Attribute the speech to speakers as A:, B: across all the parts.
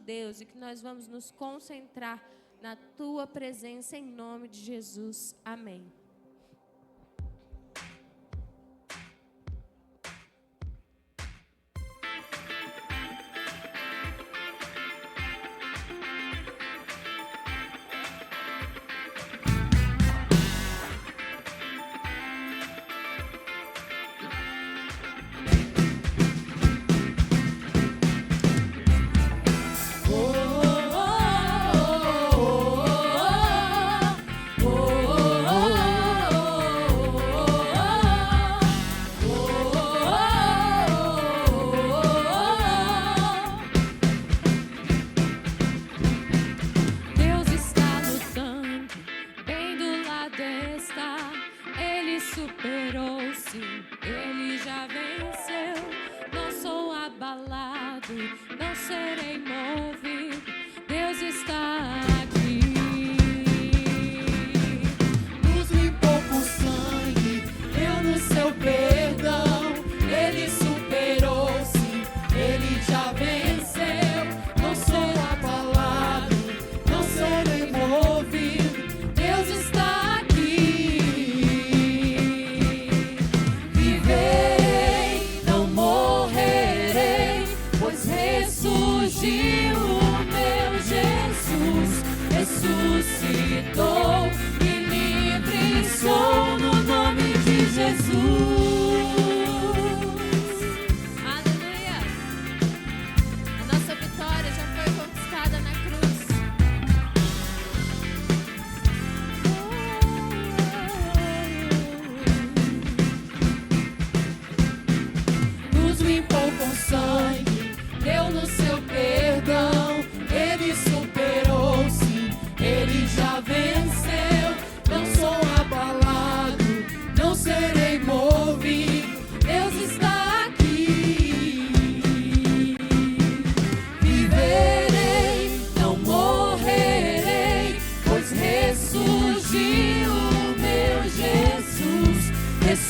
A: Deus, e que nós vamos nos concentrar na tua presença em nome de Jesus. Amém.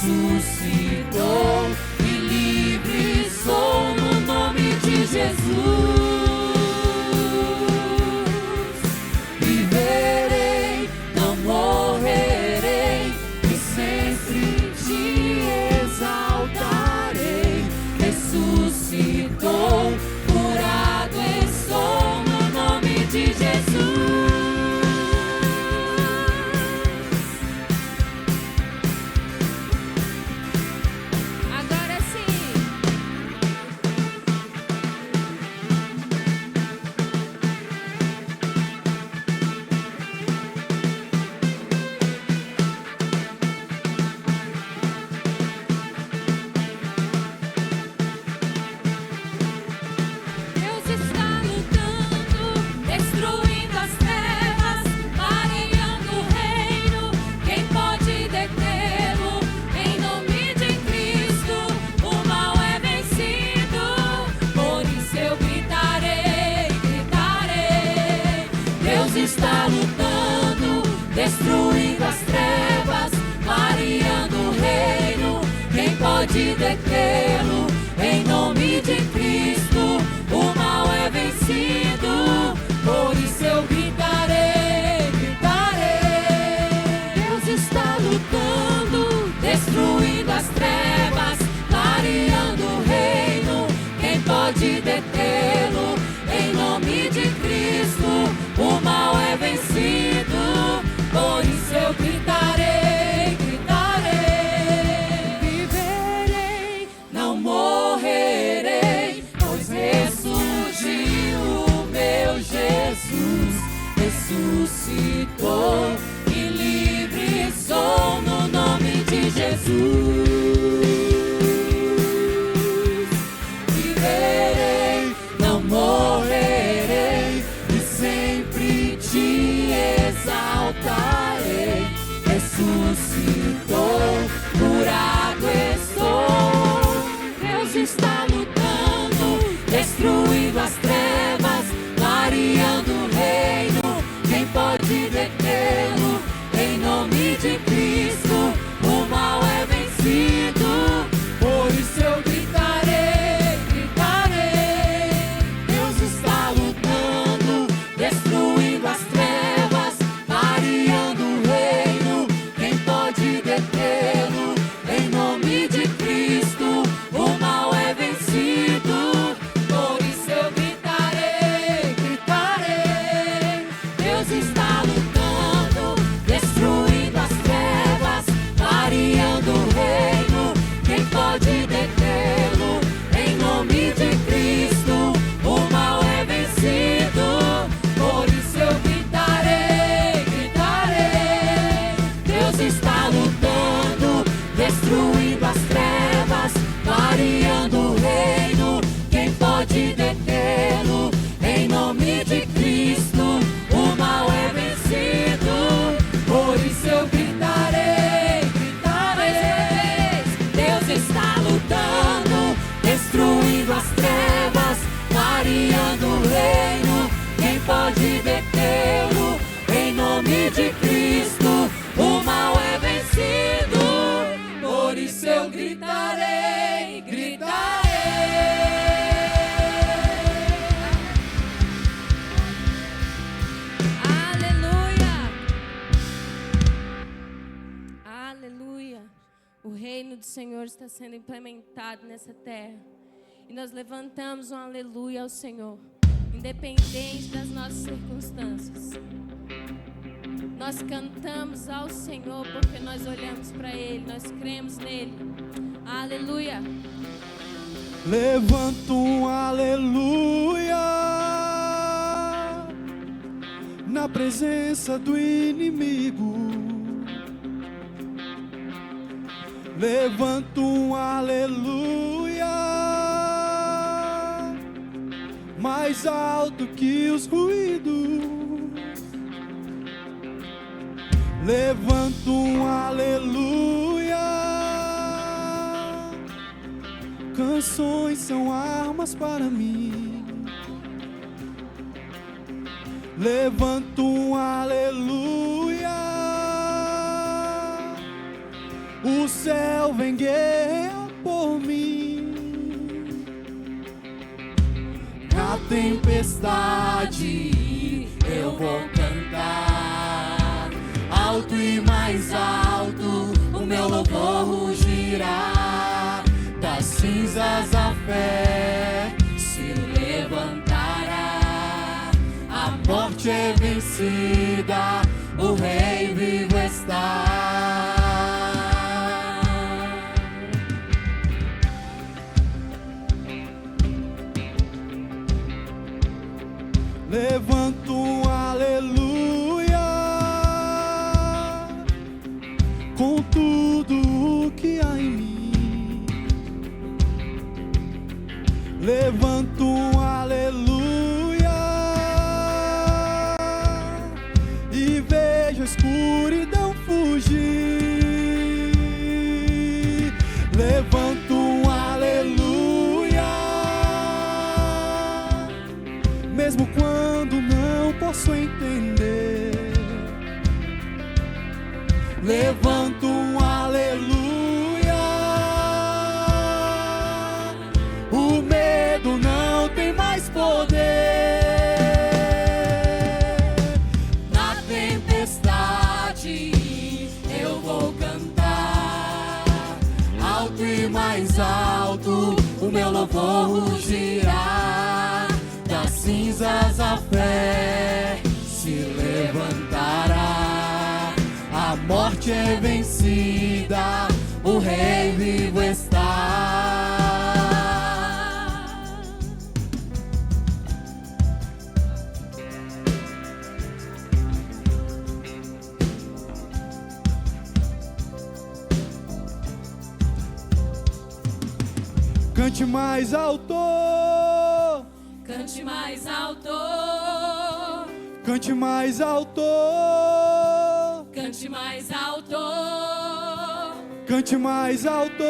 B: Ressuscitou e livre sou no nome de Jesus. Viverei, não morrerei e sempre te exaltarei. Ressuscitou, curado estou no nome de Jesus. Está lutando, destruindo as trevas, clareando o reino. Quem pode detê-lo? Em nome de Cristo, o mal é vencido. Por isso eu gritarei, gritarei. Deus está lutando, destruindo as trevas, clareando o reino. Quem pode detê-lo? Em nome de Cristo, o mal é vencido, por isso eu gritarei, gritarei. Viverei, não morrerei, pois ressurgiu o meu Jesus. Ressuscitou e livre sou no nome de Jesus. Viverei, não morrerei e sempre te exaltarei. Ressuscitou, curado estou. Deus está lutando, destruindo as trevas, clareando o reino. Quem pode detê-lo? de Cristo, o mal é vencido. Por isso eu gritarei, gritarei.
A: Aleluia! Aleluia! O reino do Senhor está sendo implementado nessa terra. E nós levantamos um aleluia ao Senhor, independente das nossas circunstâncias. Nós cantamos ao Senhor porque nós olhamos para Ele, nós cremos nele. Aleluia!
C: Levanto um aleluia na presença do inimigo. Levanto um aleluia mais alto que os ruídos. Levanto um aleluia. Canções são armas para mim. Levanto um aleluia. O céu vem guerrear por mim. Na tempestade eu vou cantar alto e mais alto, o meu louvor rugirá. Das cinzas a fé se levantará. A morte é vencida, o Rei vivo está. Levanto um aleluia com tudo o que há em mim. Levanto um aleluia e vejo a escuridão fugir. Levanto um aleluia mesmo quando não posso entender. Levanto um aleluia. O medo não tem mais poder. Na tempestade eu vou cantar alto e mais alto, o meu louvor rugirá. Das cinzas a fé se levantará. A morte é vencida, o Rei vivo está. Cante mais alto.
B: Cante mais alto.
C: Cante mais alto.
B: Cante mais alto.
C: Cante mais alto.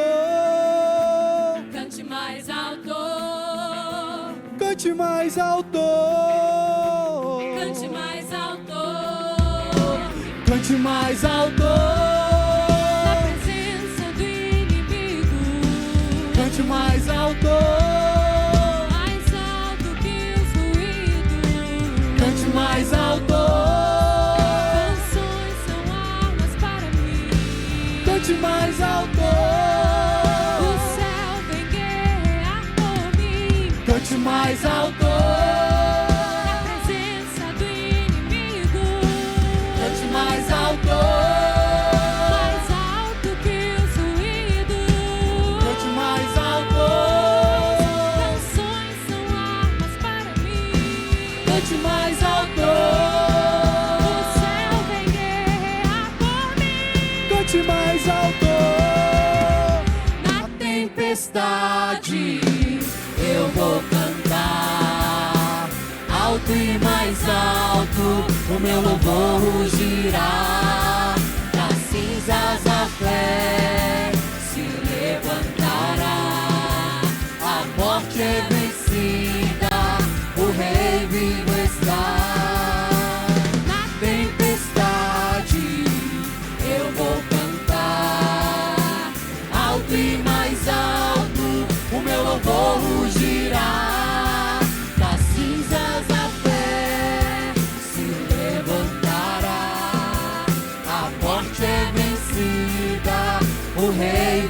B: Cante mais alto.
C: Cante mais alto.
B: Cante mais alto.
C: Cante mais alto.
A: Na presença do inimigo.
C: Cante mais alto.
A: Mais alto que os ruídos.
C: Cante mais alto.
A: Canções são armas para mim.
C: Cante mais alto.
A: O céu vem guerrear por mim.
C: Cante mais alto.
A: Na presença do inimigo.
C: Cante mais alto.
A: Mais alto que os ruídos.
C: Cante mais alto.
A: Canções são armas para mim.
C: Cante mais alto.
A: O céu vem guerrear por mim.
C: Cante mais alto.
B: Na tempestade eu vou cantar alto e mais alto, o meu louvor rugirá. Das cinzas a fé se levantará. A morte é vencida, o Rei vivo está. Na tempestade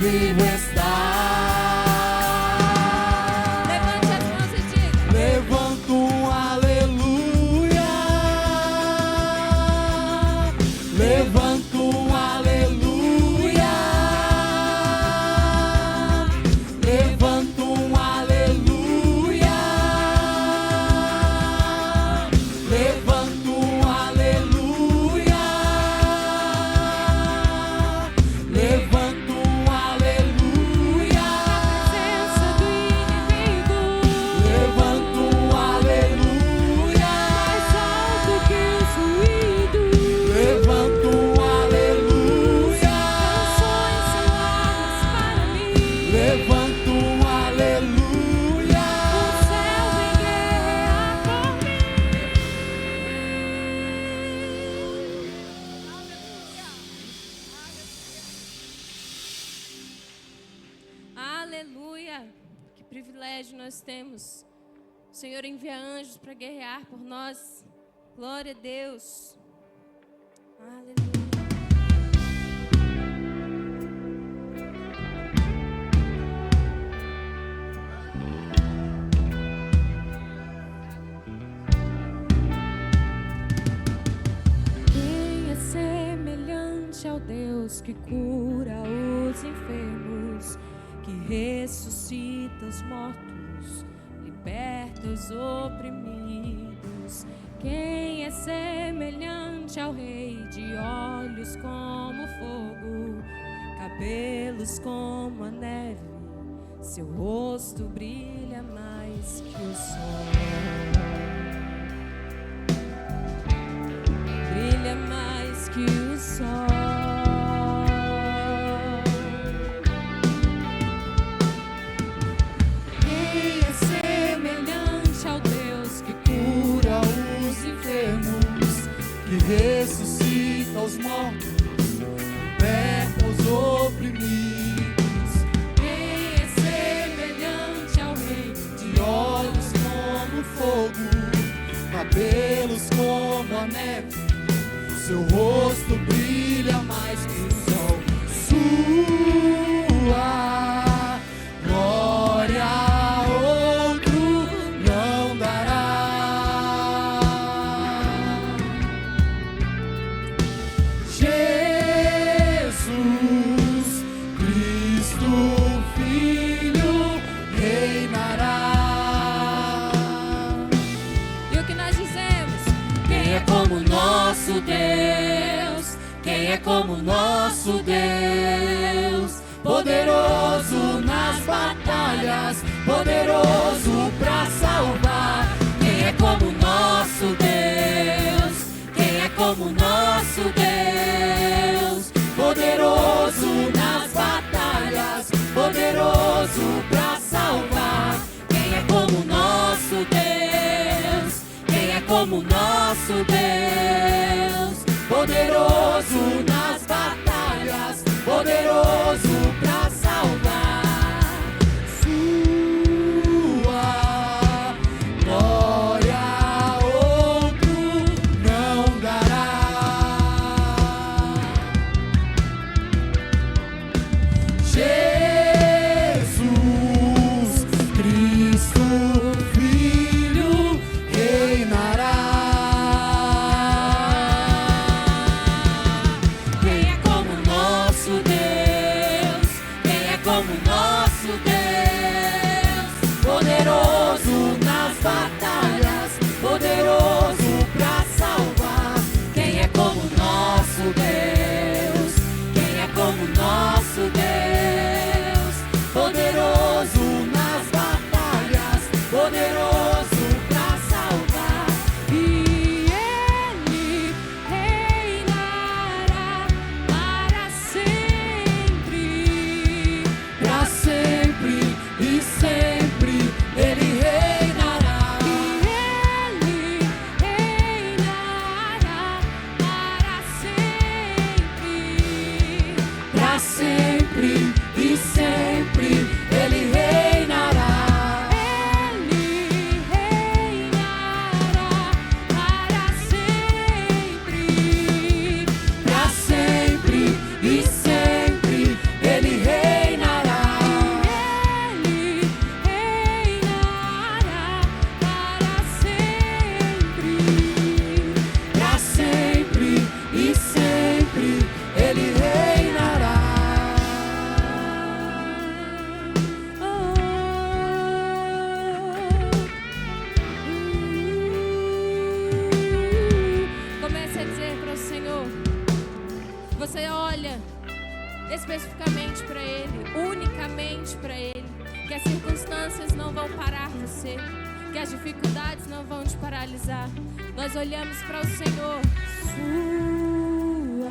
C: vivo está.
A: Levante as mãos e diga:
C: Levanto um aleluia. Levanto um aleluia. Levanto um aleluia. Levanto um aleluia. Levanto um aleluia.
A: presença do inimigo
C: Levanto um aleluia.
A: mais alto que os ruídos.
C: Levanto um aleluia.
A: Canções são armas para mim.
C: Levanto um aleluia.
A: O céu vem guerrear por mim. Aleluia! Que privilégio nós temos. O Senhor envia anjos para guerrear por nós. Glória a Deus. Aleluia. Quem é semelhante ao Deus que cura os enfermos, que ressuscita os mortos, liberta os oprimidos? Quem é semelhante ao Rei de olhos como fogo, cabelos como a neve, seu rosto brilha mais que o sol. Brilha mais que o sol. Quem é semelhante ao Deus que
C: Cura os enfermos, que ressuscita os mortos, liberta os oprimidos.
A: Quem é semelhante ao Rei
C: De olhos como fogo, cabelos como a neve, seu rosto brilha mais que o sol. Sua glória outro não dará. Jesus Cristo Filho reinará.
A: E o que nós dizemos?
B: Quem é como nosso Deus? Quem é como nosso Deus? Poderoso nas batalhas, poderoso pra salvar. Quem é como nosso Deus? Quem é como nosso Deus? Poderoso nas batalhas, poderoso pra salvar. Quem é como nosso Deus? Quem é como nosso Deus? Poderoso nas batalhas, poderoso pra salvar.
C: Sua glória outro não dará. Jesus Cristo Filho reinará.
B: Quem é como nosso Deus?
A: você olha especificamente para Ele, unicamente para Ele, que as circunstâncias não vão parar você, que as dificuldades não vão te paralisar. Nós olhamos para o Senhor. Sua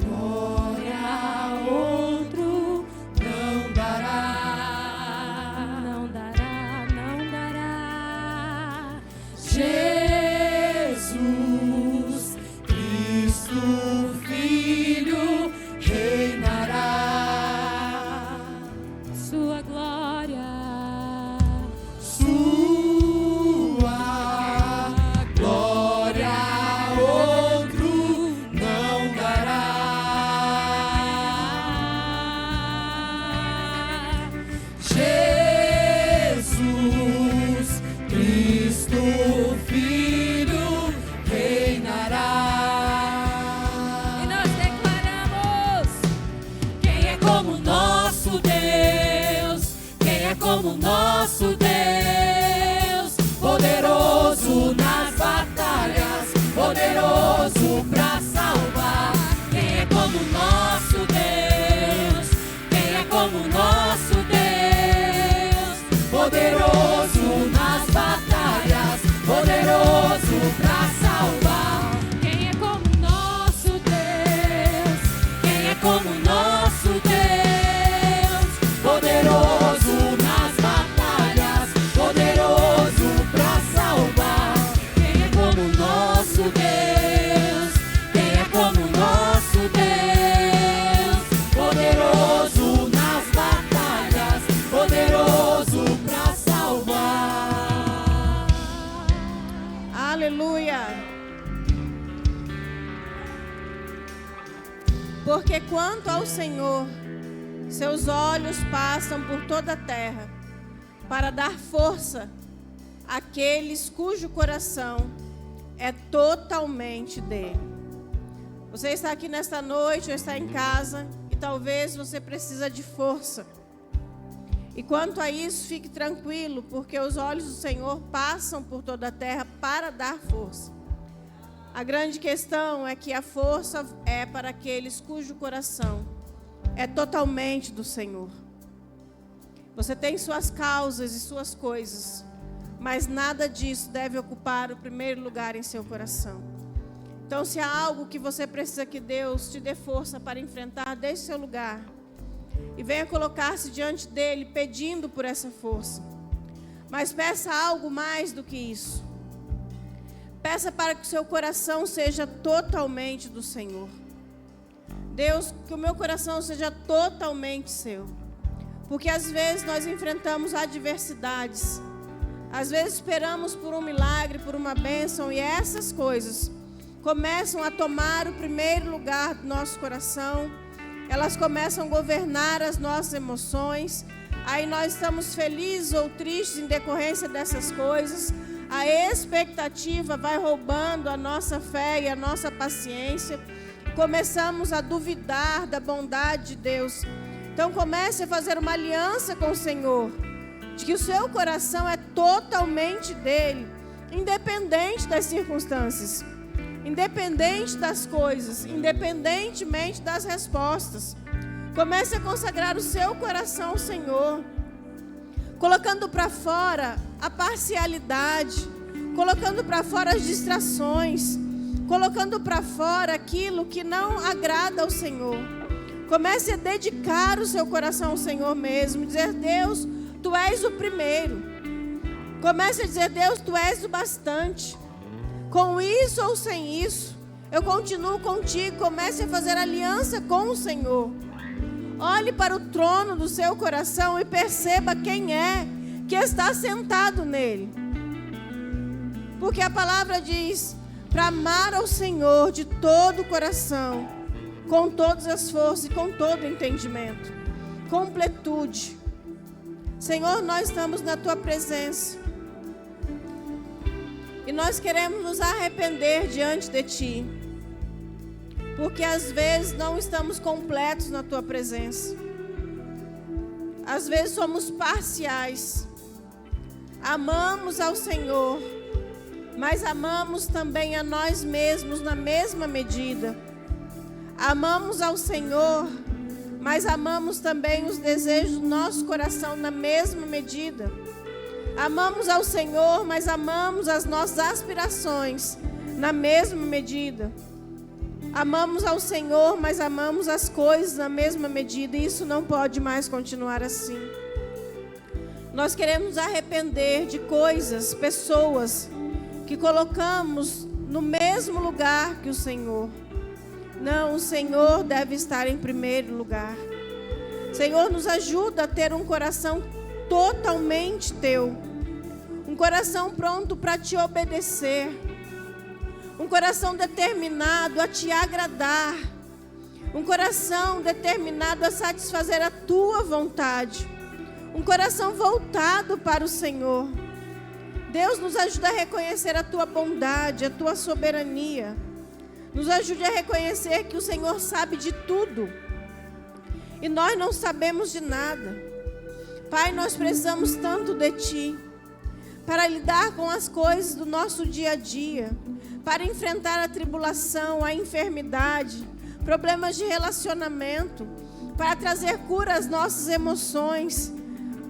A: glória a outro
C: não dará.
A: não dará, não dará.
C: Jesus Cristo Filho reinará.
A: Sua glória,
C: Sua glória a outro não dará. Jesus Cristo Filho reinará.
A: e nós declaramos:
B: Quem é como nosso Deus? Quem é como nosso Deus? Poderoso nas batalhas, poderoso pra salvar. Quem é como nosso Deus? Quem é como nosso Deus? Poderoso nas batalhas, poderoso pra salvar.
A: quem é como nosso Deus?
B: Quem é como nosso Deus? Poderoso nas batalhas, poderoso pra salvar. Quem é como nosso Deus? Quem é como nosso Deus? Poderoso nas batalhas, poderoso pra salvar.
D: Aleluia. Porque quanto ao Senhor, seus olhos passam por toda a terra, para dar força àqueles cujo coração é totalmente dele. Você está aqui nesta noite ou está em casa e talvez você precisa de força. E quanto a isso, fique tranquilo, porque os olhos do Senhor passam por toda a terra para dar força. A grande questão é que a força é para aqueles cujo coração é totalmente do Senhor. Você tem suas causas e suas coisas, mas nada disso deve ocupar o primeiro lugar em seu coração. Então, se há algo que você precisa que Deus te dê força para enfrentar, deixe seu lugar e venha colocar-se diante dele pedindo por essa força. Mas peça algo mais do que isso. Peça para que o seu coração seja totalmente do Senhor. Deus, que o meu coração seja totalmente seu. Porque às vezes nós enfrentamos adversidades. Às vezes esperamos por um milagre, por uma bênção, e essas coisas começam a tomar o primeiro lugar do nosso coração. Elas começam a governar as nossas emoções. Aí nós estamos felizes ou tristes em decorrência dessas coisas. A expectativa vai roubando a nossa fé e a nossa paciência. Começamos a duvidar da bondade de Deus. Então comece a fazer uma aliança com o Senhor, de que o seu coração é totalmente dele, independente das circunstâncias, independente das coisas, independentemente das respostas. Comece a consagrar o seu coração ao Senhor, colocando para fora a parcialidade, colocando para fora as distrações, colocando para fora aquilo que não agrada ao Senhor. Comece a dedicar o seu coração ao Senhor mesmo, dizer: Deus, Tu és o primeiro. Comece a dizer: Deus, Tu és o bastante. Com isso ou sem isso, eu continuo contigo. Comece a fazer aliança com o Senhor. Olhe para o trono do seu coração e perceba quem é que está sentado nele. Porque a palavra diz para amar ao Senhor de todo o coração, com todas as forças e com todo o entendimento. Completude. Senhor, nós estamos na Tua presença. E nós queremos nos arrepender diante de Ti. Porque às vezes não estamos completos na Tua presença. Às vezes somos parciais. Amamos ao Senhor, mas amamos também a nós mesmos na mesma medida. Amamos ao Senhor, mas amamos também os desejos do nosso coração na mesma medida. Amamos ao Senhor, mas amamos as nossas aspirações na mesma medida. Amamos ao Senhor, mas amamos as coisas na mesma medida. E isso não pode mais continuar assim. Nós queremos nos arrepender de coisas, pessoas que colocamos no mesmo lugar que o Senhor. Não, o Senhor deve estar em primeiro lugar. Senhor, nos ajuda a ter um coração totalmente Teu. Um coração pronto para Te obedecer. Um coração determinado a Te agradar. Um coração determinado a satisfazer a Tua vontade. Um coração voltado para o Senhor. Deus, nos ajuda a reconhecer a Tua bondade, a Tua soberania. Nos ajude a reconhecer que o Senhor sabe de tudo. E nós não sabemos de nada. Pai, nós precisamos tanto de Ti. Para lidar com as coisas do nosso dia a dia. Para enfrentar a tribulação, a enfermidade, problemas de relacionamento. Para trazer cura às nossas emoções.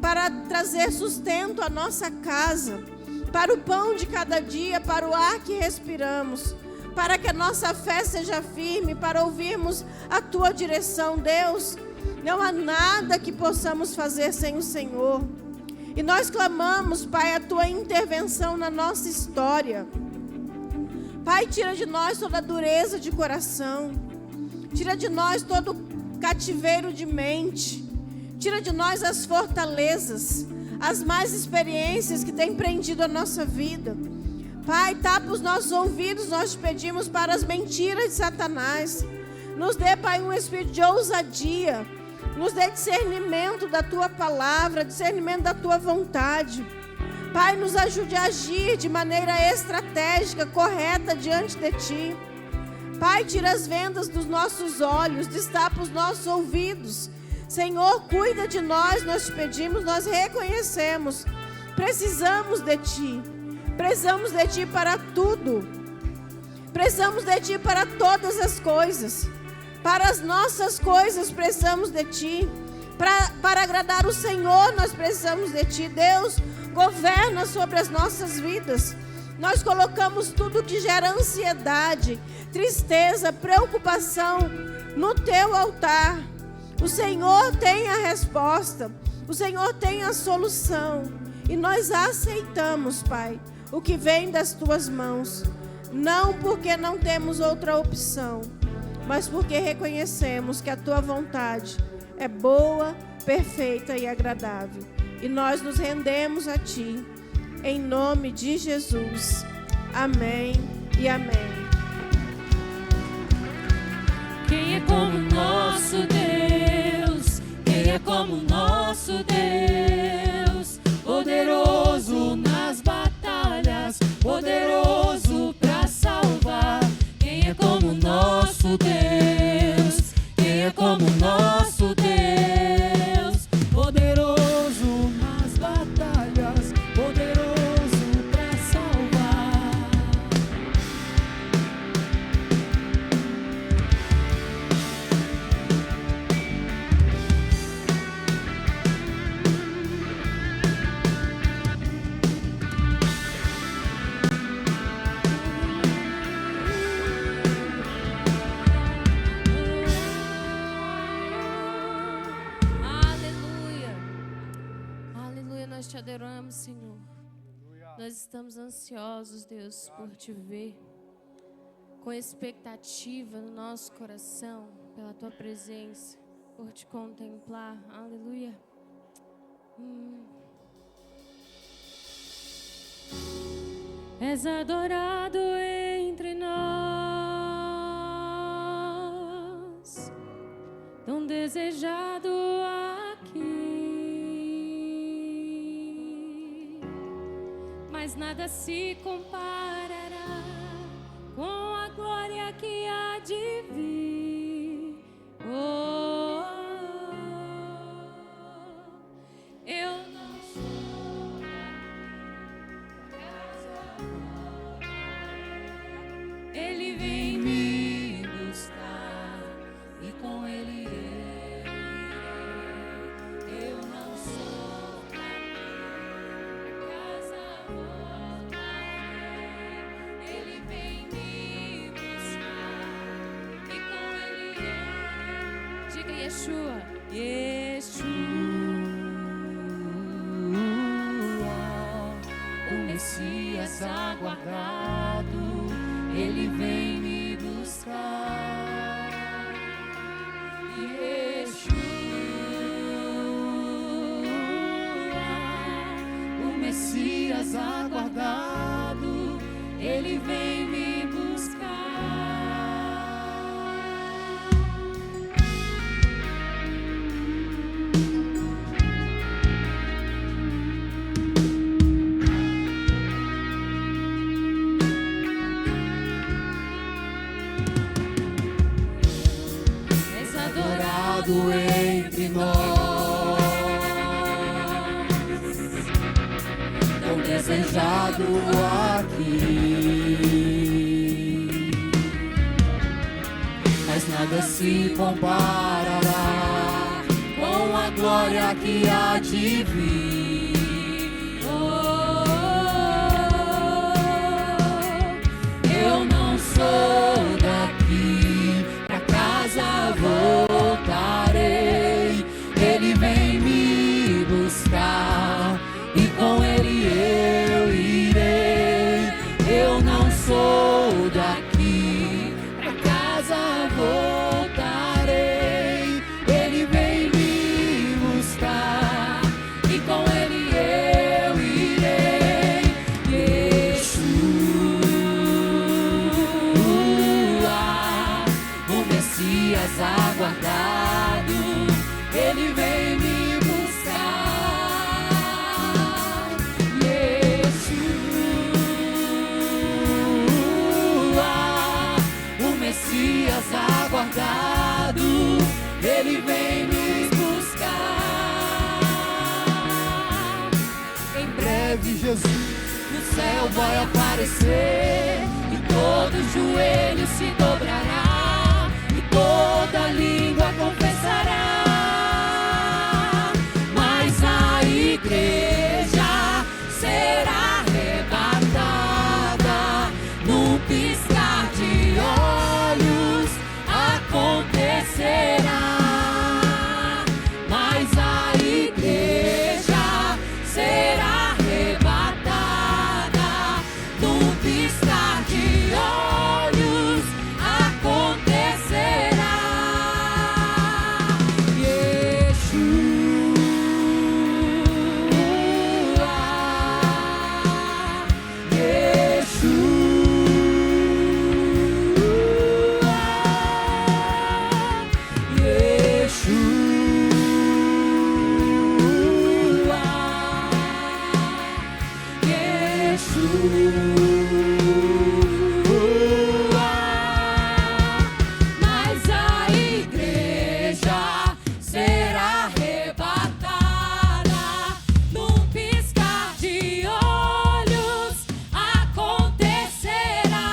D: Para trazer sustento à nossa casa. Para o pão de cada dia, para o ar que respiramos. Para que a nossa fé seja firme, para ouvirmos a Tua direção, Deus. Não há nada que possamos fazer sem o Senhor. E nós clamamos, Pai, a Tua intervenção na nossa história. Pai, tira de nós toda a dureza de coração. Tira de nós todo cativeiro de mente. Tira de nós as fortalezas, as más experiências que têm prendido a nossa vida. Pai, tapa os nossos ouvidos, nós te pedimos, para as mentiras de Satanás. Nos dê, Pai, um espírito de ousadia. Nos dê discernimento da Tua palavra, discernimento da Tua vontade. Pai, nos ajude a agir de maneira estratégica, correta diante de Ti. Pai, tira as vendas dos nossos olhos, destapa os nossos ouvidos. Senhor, cuida de nós te pedimos, nós reconhecemos. Precisamos de Ti. Precisamos de Ti para tudo. Precisamos de Ti para todas as coisas. Para as nossas coisas precisamos de Ti. Para agradar o Senhor nós precisamos de Ti. Deus, governa sobre as nossas vidas. Nós colocamos tudo que gera ansiedade, tristeza, preocupação no Teu altar. O Senhor tem a resposta. O Senhor tem a solução. E nós aceitamos, Pai, o que vem das Tuas mãos. Não porque não temos outra opção, mas porque reconhecemos que a Tua vontade é boa, perfeita e agradável. E nós nos rendemos a Ti, em nome de Jesus. Amém e amém.
B: Quem é como nosso Deus? Quem é como nosso Deus? Poderoso nas batalhas, poderoso para salvar. Quem é como nosso Deus? Quem é como nosso Deus? Poderoso nas batalhas, poderoso para salvar.
A: Nós Te adoramos, Senhor. Nós estamos ansiosos, Deus, por Te ver, com expectativa no nosso coração, pela Tua presença, por Te contemplar. Aleluia. És adorado entre nós, tão desejado aqui. Mas nada se comparará com a glória que há de vir. Oh, eu não sou Ele vem me buscar. Yeshua, Yeshua,
B: o Messias aguardado, ele vem me buscar. Yeshua, o Messias aguardado, ele vem me buscar. Entre nós, tão desejado aqui, mas nada se comparará com a glória que há de vir. Eu não sou daqui, pra casa voltarei. Ele vem me buscar e com ele eu irei. Eu não sou daqui, pra casa voltarei. Ele vem me buscar e com ele eu irei. Yeshua, o Messias aguardado, ele vem me buscar. Yeshua, o Messias aguardado, ele vem me buscar. Em breve Jesus no céu vai aparecer e todo joelho se dobrará e toda língua confessará. A igreja será arrebatada num piscar de olhos, acontecerá. Mas a igreja será arrebatada num piscar de olhos, acontecerá. Mas a igreja será arrebatada num piscar de olhos, acontecerá.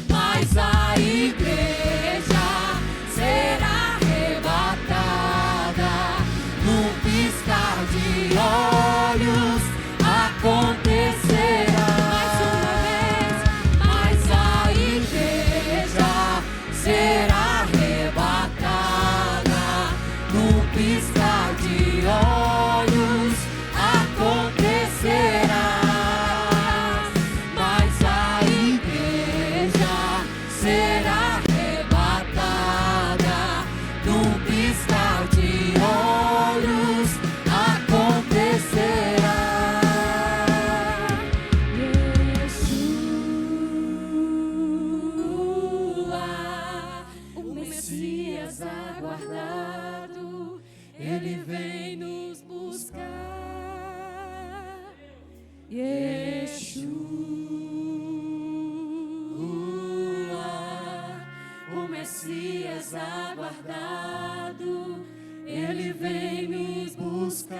B: Mas a igreja será arrebatada num piscar de olhos, acontecerá. Mais uma vez, mas a igreja será arrebatada num piscar de olhos, acontecerá. Mas a igreja será arrebatada num piscar de olhos, acontecerá. O Messias aguardado, ele vem nos buscar. Yeshua, o Messias aguardado, ele vem nos buscar.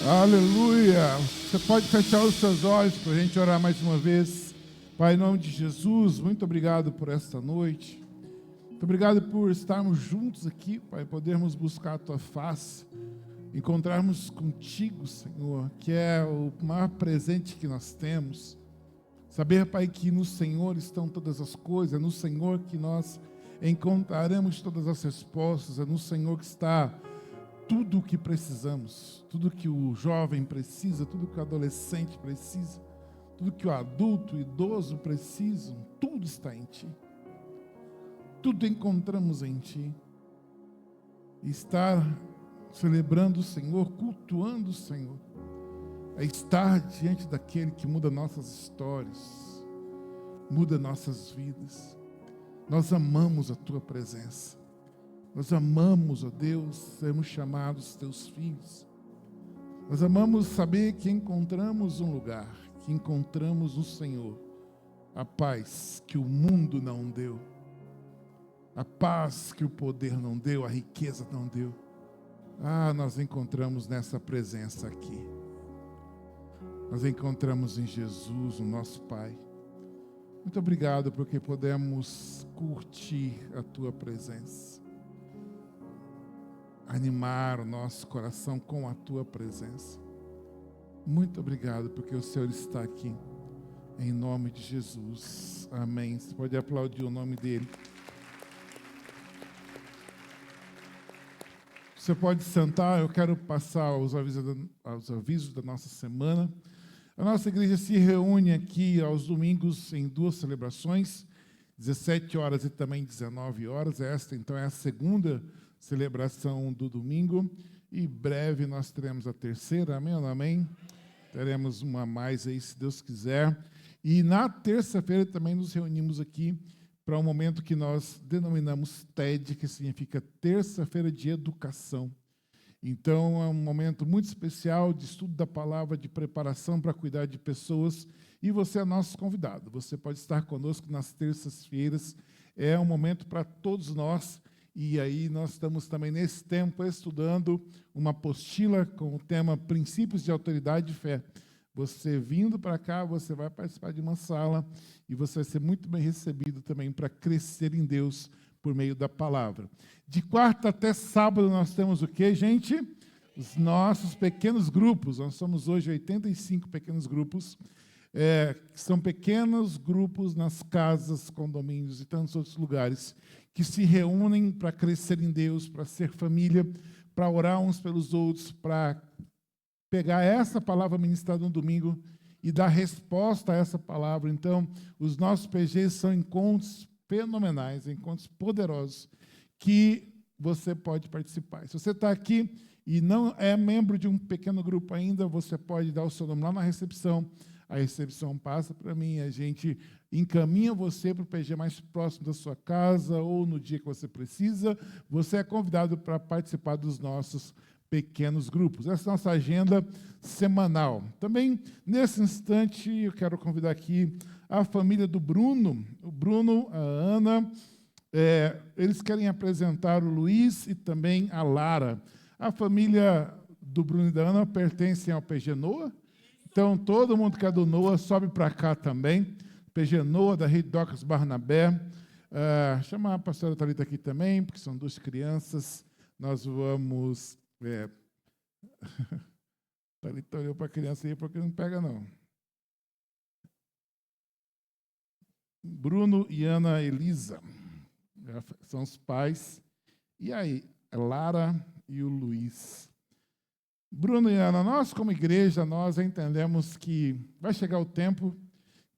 E: Aleluia! Você pode fechar os seus olhos para a gente orar mais uma vez. Pai, em nome de Jesus, muito obrigado por esta noite. Muito obrigado por estarmos juntos aqui, Pai, podermos buscar a Tua face, encontrarmos contigo, Senhor, que é o maior presente que nós temos. Saber, Pai, que no Senhor estão todas as coisas, é no Senhor que nós encontraremos todas as respostas, é no Senhor que está tudo o que precisamos, tudo que o jovem precisa, tudo que o adolescente precisa, tudo que o adulto, o idoso precisam, tudo está em Ti. Tudo encontramos em Ti. E estar celebrando o Senhor, cultuando o Senhor, é estar diante daquele que muda nossas histórias, muda nossas vidas. Nós amamos a Tua presença. Nós amamos, ó Deus, sermos chamados Teus filhos. Nós amamos saber que encontramos um lugar, que encontramos no Senhor a paz que o mundo não deu, a paz que o poder não deu, a riqueza não deu. Nós encontramos nessa presença aqui. Nós encontramos em Jesus, o nosso Pai. Muito obrigado porque podemos curtir a Tua presença, animar o nosso coração com a Tua presença. Muito obrigado porque o Senhor está aqui, em nome de Jesus. Amém. Você pode aplaudir o nome dEle. Você pode sentar, eu quero passar os avisos da nossa semana. A nossa igreja se reúne aqui aos domingos em 2 celebrações, 17 horas e também 19 horas. Esta, então, é a segunda celebração do domingo. E breve nós teremos a terceira, amém ou não amém? Teremos uma a mais aí, se Deus quiser. E na terça-feira também nos reunimos aqui para um momento que nós denominamos TED, que significa Terça-feira de Educação. Então, é um momento muito especial de estudo da palavra, de preparação para cuidar de pessoas, e você é nosso convidado. Você pode estar conosco nas terças-feiras. É um momento para todos nós, e aí nós estamos também nesse tempo estudando uma apostila com o tema Princípios de Autoridade e Fé. Você vindo para cá, você vai participar de uma sala e você vai ser muito bem recebido também para crescer em Deus por meio da palavra. De quarta até sábado nós temos o quê, gente? Os nossos pequenos grupos. Nós somos hoje 85 pequenos grupos, que são pequenos grupos nas casas, condomínios e tantos outros lugares, que se reúnem para crescer em Deus, para ser família, para orar uns pelos outros, para pegar essa palavra ministrada no domingo e dar resposta a essa palavra. Então, os nossos PGs são encontros fenomenais, encontros poderosos, que você pode participar. Se você está aqui e não é membro de um pequeno grupo ainda, você pode dar o seu nome lá na recepção. A recepção passa para mim, a gente encaminha você para o PG mais próximo da sua casa ou no dia que você precisa. Você é convidado para participar dos nossos pequenos grupos. Essa é a nossa agenda semanal. Também, nesse instante, eu quero convidar aqui a família do Bruno. O Bruno, a Ana, eles querem apresentar o Luiz e também a Lara. A família do Bruno e da Ana pertencem ao PG Noa. Então, todo mundo que é do Noa sobe para cá também. PG Noa, da Rede Docas Barnabé. Chama a pastora Thalita aqui também, porque são 2 crianças. Nós vamos... Thalita olhou para a criança aí, porque não pega, não. Bruno e Ana Elisa são os pais. E aí, Lara e o Luiz. Bruno e Ana, nós como igreja, nós entendemos que vai chegar o tempo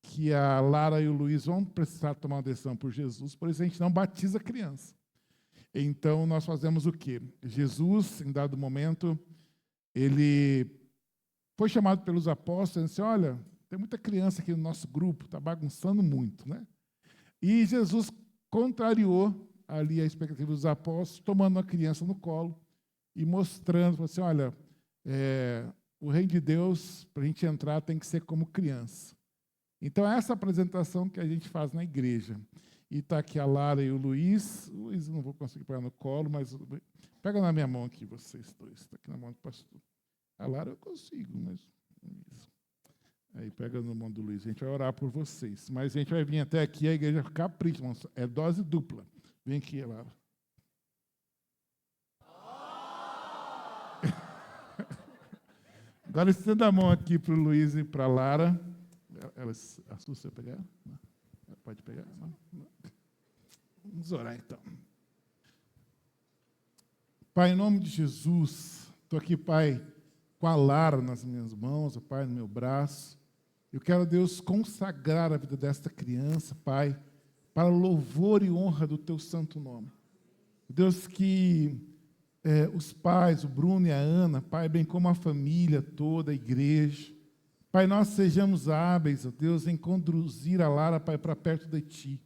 E: que a Lara e o Luiz vão precisar tomar uma decisão por Jesus, por isso a gente não batiza criança. Então, nós fazemos o quê? Jesus, em dado momento, ele foi chamado pelos apóstolos e disse, olha, tem muita criança aqui no nosso grupo, está bagunçando muito, né? E Jesus contrariou ali a expectativa dos apóstolos, tomando uma criança no colo e mostrando, assim, olha, o reino de Deus, para a gente entrar, tem que ser como criança. Então, é essa apresentação que a gente faz na igreja. E está aqui a Lara e o Luiz. O Luiz não vou conseguir pegar no colo, mas pega na minha mão aqui, vocês dois. Está aqui na mão do pastor. A Lara eu consigo, mas... Aí pega na mão do Luiz. A gente vai orar por vocês. Mas a gente vai vir até aqui, a igreja capricha. É dose dupla. Vem aqui, Lara. Agora estenda a mão aqui para o Luiz e para a Lara. Ela assusta se eu pegar? Não. Pode pegar? Não. Vamos orar então. Pai, em nome de Jesus, estou aqui, Pai, com a Lara nas minhas mãos, Pai, no meu braço. Eu quero, Deus, consagrar a vida desta criança, Pai, para louvor e honra do Teu santo nome. Deus, que os pais, o Bruno e a Ana, Pai, bem como a família toda, a igreja, Pai, nós sejamos hábeis, ó Deus, em conduzir a Lara, Pai, para perto de Ti,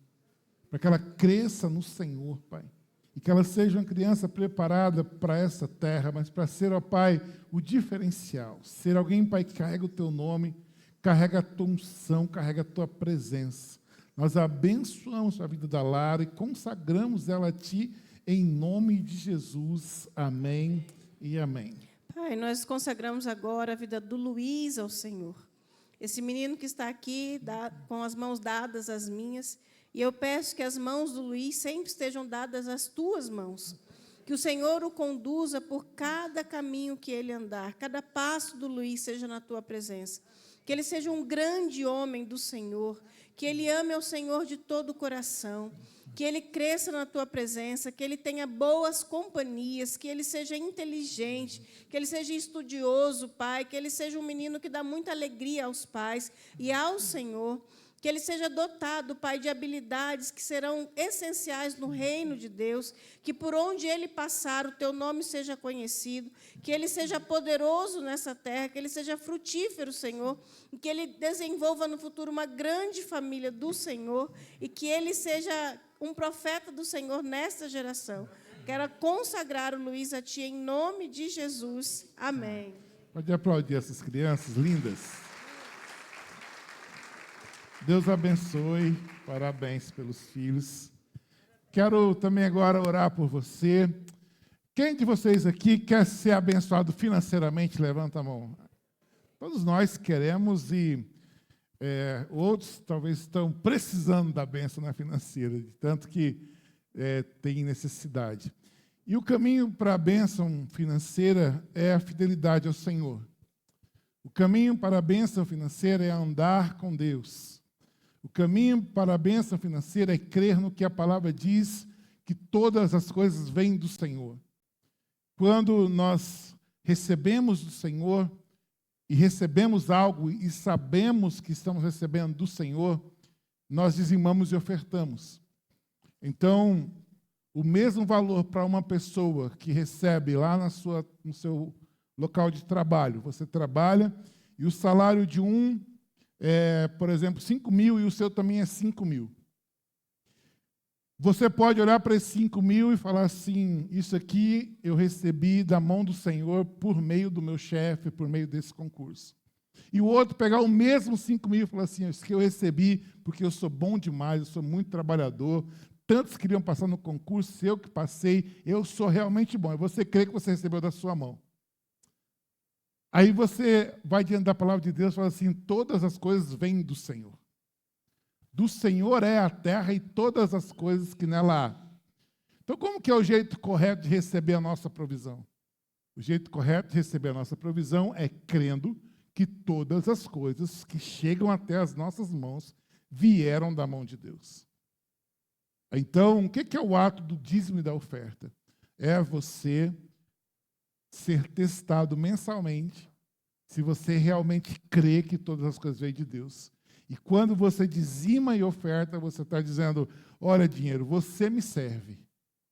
E: para que ela cresça no Senhor, Pai, e que ela seja uma criança preparada para essa terra, mas para ser, ó Pai, o diferencial, ser alguém, Pai, que carrega o Teu nome, carrega a Tua unção, carrega a Tua presença. Nós abençoamos a vida da Lara e consagramos ela a Ti, em nome de Jesus. Amém e amém.
D: Pai, nós consagramos agora a vida do Luiz ao Senhor. Esse menino que está aqui, com as mãos dadas às minhas, e eu peço que as mãos do Luiz sempre estejam dadas às tuas mãos. Que o Senhor o conduza por cada caminho que ele andar, cada passo do Luiz seja na tua presença. Que ele seja um grande homem do Senhor, que ele ame ao Senhor de todo o coração, que ele cresça na tua presença, que ele tenha boas companhias, que ele seja inteligente, que ele seja estudioso, Pai, que ele seja um menino que dá muita alegria aos pais e ao Senhor, que ele seja dotado, Pai, de habilidades que serão essenciais no reino de Deus, que por onde ele passar o teu nome seja conhecido, que ele seja poderoso nessa terra, que ele seja frutífero, Senhor, e que ele desenvolva no futuro uma grande família do Senhor e que ele seja um profeta do Senhor nesta geração. Quero consagrar o Luiz a Ti em nome de Jesus. Amém.
E: Pode aplaudir essas crianças lindas. Deus abençoe, parabéns pelos filhos. Quero também agora orar por você. Quem de vocês aqui quer ser abençoado financeiramente? Levanta a mão. Todos nós queremos e outros talvez estão precisando da bênção na financeira, de tanto que tem necessidade. E o caminho para a bênção financeira é a fidelidade ao Senhor. O caminho para a bênção financeira é andar com Deus. O caminho para a bênção financeira é crer no que a palavra diz, que todas as coisas vêm do Senhor. Quando nós recebemos do Senhor, e recebemos algo e sabemos que estamos recebendo do Senhor, nós dizimamos e ofertamos. Então, o mesmo valor para uma pessoa que recebe lá no seu local de trabalho, você trabalha e o salário de um por exemplo, 5.000 e o seu também é 5.000. Você pode olhar para esses 5.000 e falar assim, isso aqui eu recebi da mão do Senhor por meio do meu chefe, por meio desse concurso. E o outro pegar o mesmo 5.000 e falar assim, isso que eu recebi porque eu sou bom demais, eu sou muito trabalhador, tantos queriam passar no concurso, eu que passei, eu sou realmente bom. E você crê que você recebeu da sua mão. Aí você vai diante da palavra de Deus e fala assim, todas as coisas vêm do Senhor. Do Senhor é a terra e todas as coisas que nela há. Então, como que é o jeito correto de receber a nossa provisão? O jeito correto de receber a nossa provisão é crendo que todas as coisas que chegam até as nossas mãos vieram da mão de Deus. Então, o que é o ato do dízimo e da oferta? É você ser testado mensalmente se você realmente crê que todas as coisas vêm de Deus. E quando você dizima e oferta, você está dizendo, olha, dinheiro, você me serve,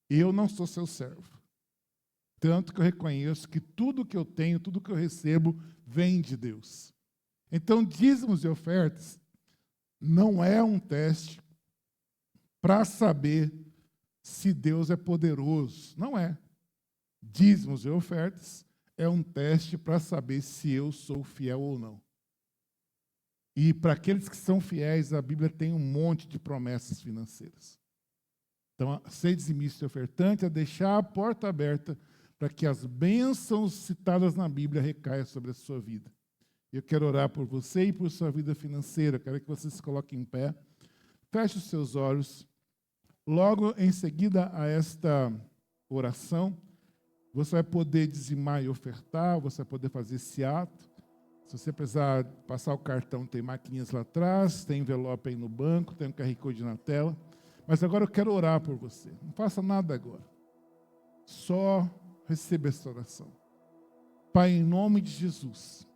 E: eu não sou seu servo. Tanto que eu reconheço que tudo que eu tenho, tudo que eu recebo, vem de Deus. Então, dízimos e ofertas não é um teste para saber se Deus é poderoso. Não é. Dízimos e ofertas é um teste para saber se eu sou fiel ou não. E para aqueles que são fiéis, a Bíblia tem um monte de promessas financeiras. Então, ser dizimista e ofertante é deixar a porta aberta para que as bênçãos citadas na Bíblia recaiam sobre a sua vida. Eu quero orar por você e por sua vida financeira. Quero que você se coloque em pé. Feche os seus olhos. Logo em seguida a esta oração, você vai poder dizimar e ofertar, você vai poder fazer esse ato. Se você precisar passar o cartão, tem maquininhas lá atrás, tem envelope aí no banco, tem um QR Code na tela. Mas agora eu quero orar por você. Não faça nada agora. Só receba essa oração. Pai, em nome de Jesus,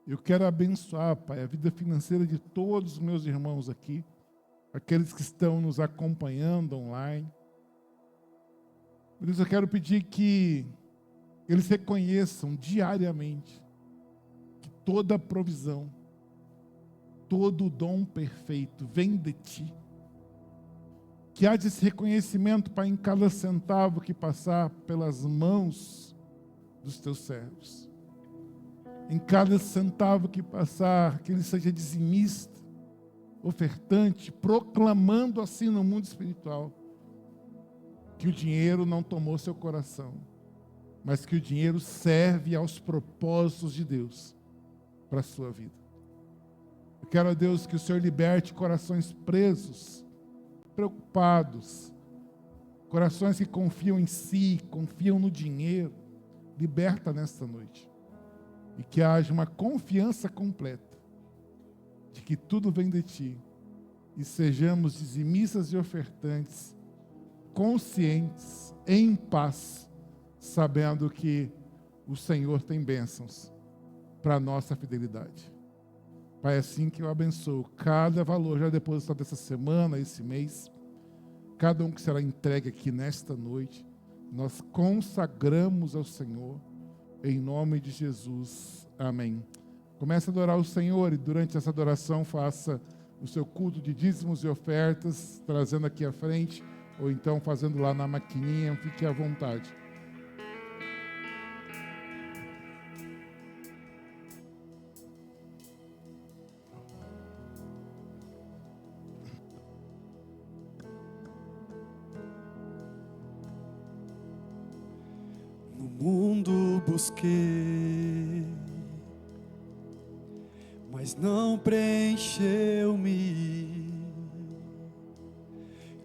E: eu quero abençoar, Pai, a vida financeira de todos os meus irmãos aqui, aqueles que estão nos acompanhando online. Por isso eu quero pedir que eles reconheçam diariamente que toda provisão, todo dom perfeito vem de Ti. Que haja esse reconhecimento, Pai, em cada centavo que passar pelas mãos dos Teus servos. Em cada centavo que passar, que ele seja dizimista, ofertante, proclamando assim no mundo espiritual que o dinheiro não tomou seu coração, mas que o dinheiro serve aos propósitos de Deus para a sua vida. Eu quero a Deus que o Senhor liberte corações presos, preocupados, corações que confiam em si, confiam no dinheiro. Liberta nesta noite. E que haja uma confiança completa de que tudo vem de Ti. E sejamos dizimistas e ofertantes, conscientes, em paz, sabendo que o Senhor tem bênçãos para a nossa fidelidade. Pai, é assim que eu abençoo cada valor já depositado essa semana, esse mês, cada um que será entregue aqui nesta noite, nós consagramos ao Senhor, em nome de Jesus. Amém. Comece a adorar o Senhor e durante essa adoração faça o seu culto de dízimos e ofertas, trazendo aqui à frente, ou então fazendo lá na maquininha, fique à vontade.
C: No mundo busquei, mas não preencheu-me.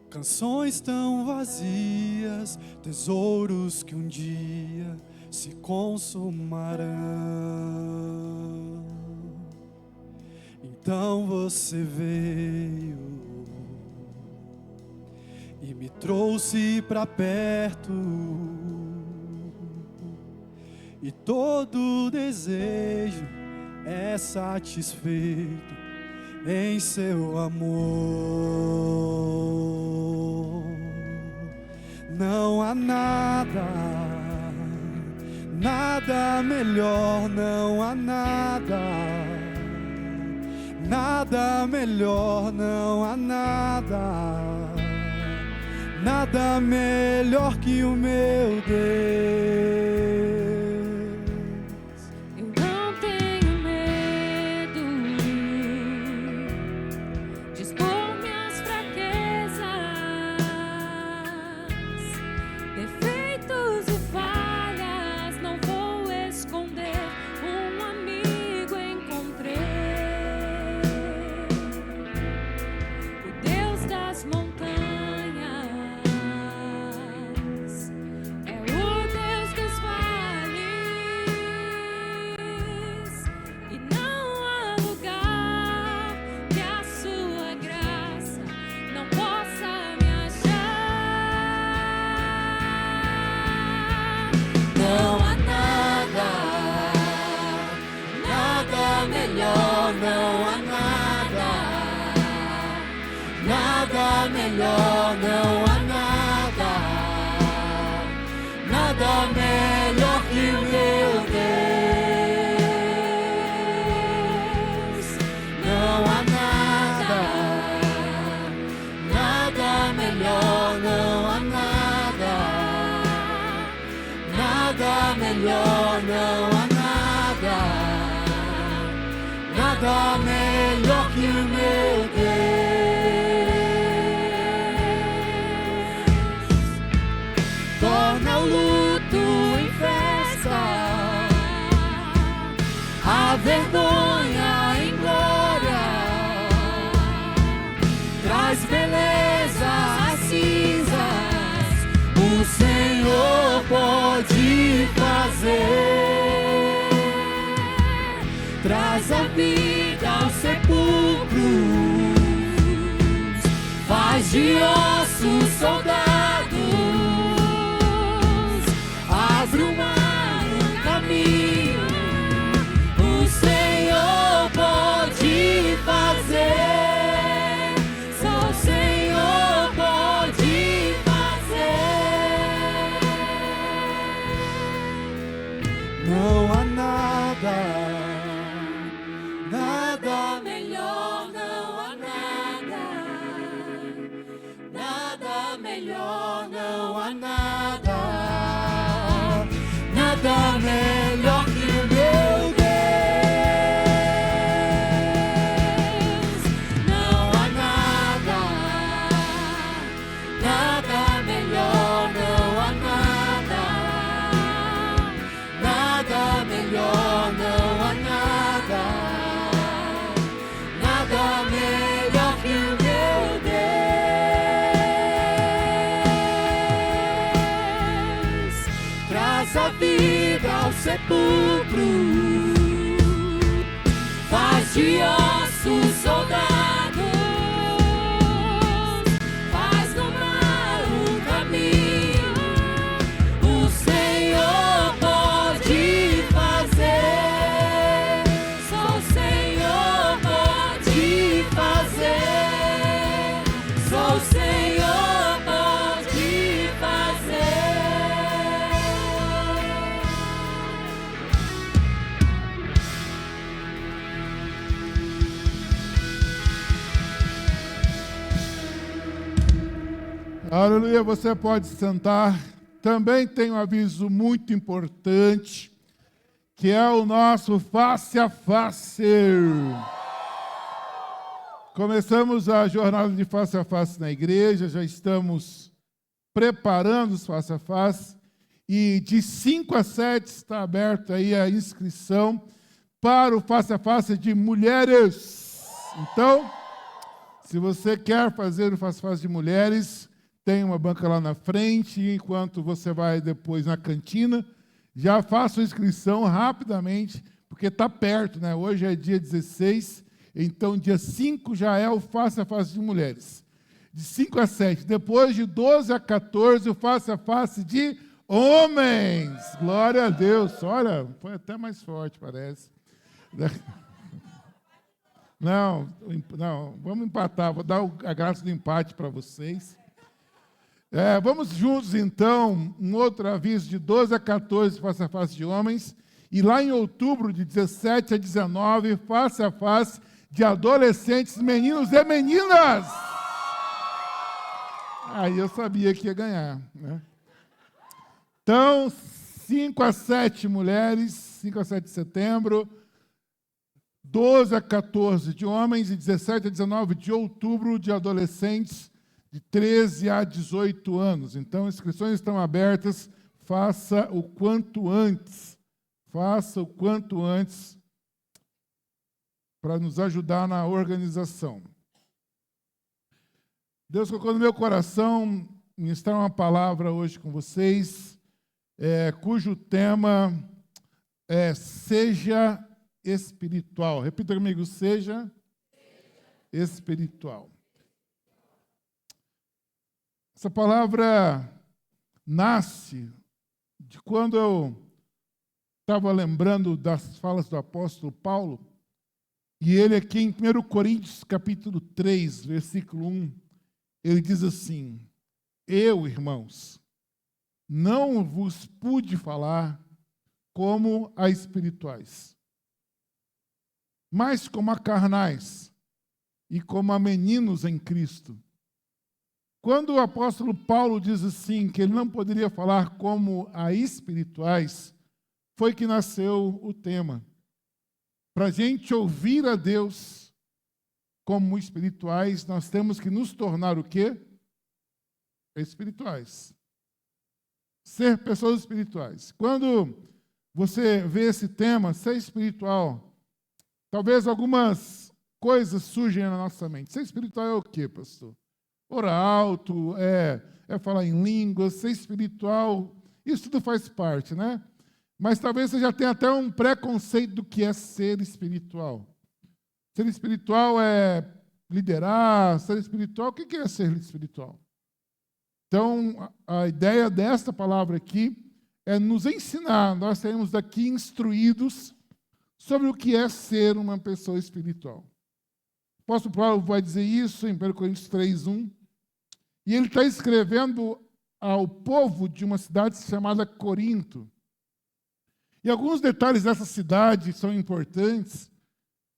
C: Canções tão vazias, tesouros que um dia se consumarão. Então você veio e me trouxe para perto, e todo desejo é satisfeito em seu amor. Não há nada, nada melhor, não há nada, nada melhor, não há nada, nada melhor que o meu Deus.
B: Melhor, não há nada, nada melhor que o meu Deus. Não há nada, nada melhor, não há nada, nada melhor, não há nada, nada melhor que o meu Deus. Torna o luto em festa, a vergonha em glória, traz beleza às cinzas, o Senhor pode fazer. traz a vida aos sepulcros, faz de ossos soldados, abre o mar, um caminho, o Senhor pode fazer, só o Senhor pode fazer.
C: Não há nada,
B: Nada melhor, não há nada. Nada melhor, não há nada. Nada melhor que o meu Deus. Não há nada. Nada melhor, não há nada. Nada melhor, não há nada. Nada melhor que o meu Deus. Traz a vida ao sepulcro, faz de ossos soldados, faz do mar um caminho, o Senhor pode fazer, só o Senhor pode fazer, só o Senhor pode fazer.
E: Aleluia, você pode sentar. Também tem um aviso muito importante, que é o nosso face a face. Começamos a jornada de face a face na igreja, já estamos preparando os face a face, e de 5 a 7 está aberto aí a inscrição para o face a face de mulheres. Então, se você quer fazer o face a face de mulheres, tem uma banca lá na frente, enquanto você vai depois na cantina, já faça a inscrição rapidamente, porque está perto, né? Hoje é dia 16, então dia 5 já é o face a face de mulheres. De 5 a 7, depois de 12 a 14, o face a face de homens. Glória a Deus. Olha, foi até mais forte, parece. Não, vamos empatar, vou dar a graça do empate para vocês. Vamos juntos, então, um outro aviso de 12 a 14, face a face de homens, e lá em outubro, de 17 a 19, face a face de adolescentes, meninos e meninas. Aí eu sabia que ia ganhar, né? Então, 5 a 7 mulheres, 5 a 7 de setembro, 12 a 14 de homens e 17 a 19 de outubro de adolescentes de 13 a 18 anos. Então, inscrições estão abertas, faça o quanto antes. Faça o quanto antes para nos ajudar na organização. Deus colocou no meu coração ministrar uma palavra hoje com vocês, cujo tema é Seja Espiritual. Repita comigo, seja espiritual. Essa palavra nasce de quando eu estava lembrando das falas do apóstolo Paulo, e ele aqui em 1 Coríntios, capítulo 3, versículo 1, ele diz assim: eu, irmãos, não vos pude falar como a espirituais, mas como a carnais e como a meninos em Cristo. Quando o apóstolo Paulo diz assim, que ele não poderia falar como a espirituais, foi que nasceu o tema. Para a gente ouvir a Deus como espirituais, nós temos que nos tornar o quê? Espirituais. Ser pessoas espirituais. Quando você vê esse tema, ser espiritual, talvez algumas coisas surgem na nossa mente. Ser espiritual é o quê, pastor? Orar alto, é falar em línguas, ser espiritual, isso tudo faz parte, né? mas talvez você já tenha até um preconceito do que é ser espiritual. Ser espiritual é liderar, ser espiritual, o que é ser espiritual? Então, a ideia desta palavra aqui é nos ensinar, nós seremos daqui instruídos sobre o que é ser uma pessoa espiritual. O apóstolo Paulo vai dizer isso em 1 Coríntios 3:1, e ele está escrevendo ao povo de uma cidade chamada Corinto. E alguns detalhes dessa cidade são importantes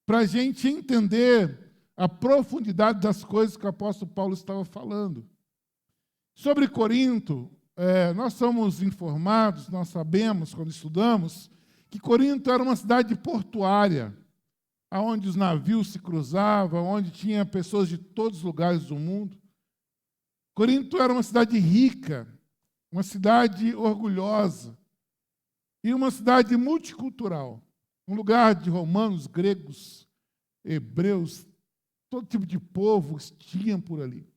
E: para a gente entender a profundidade das coisas que o apóstolo Paulo estava falando. Sobre Corinto, nós somos informados, nós sabemos, quando estudamos, que Corinto era uma cidade portuária, onde os navios se cruzavam, onde tinha pessoas de todos os lugares do mundo. Corinto era uma cidade rica, uma cidade orgulhosa e uma cidade multicultural, um lugar de romanos, gregos, hebreus, todo tipo de povos tinham por ali.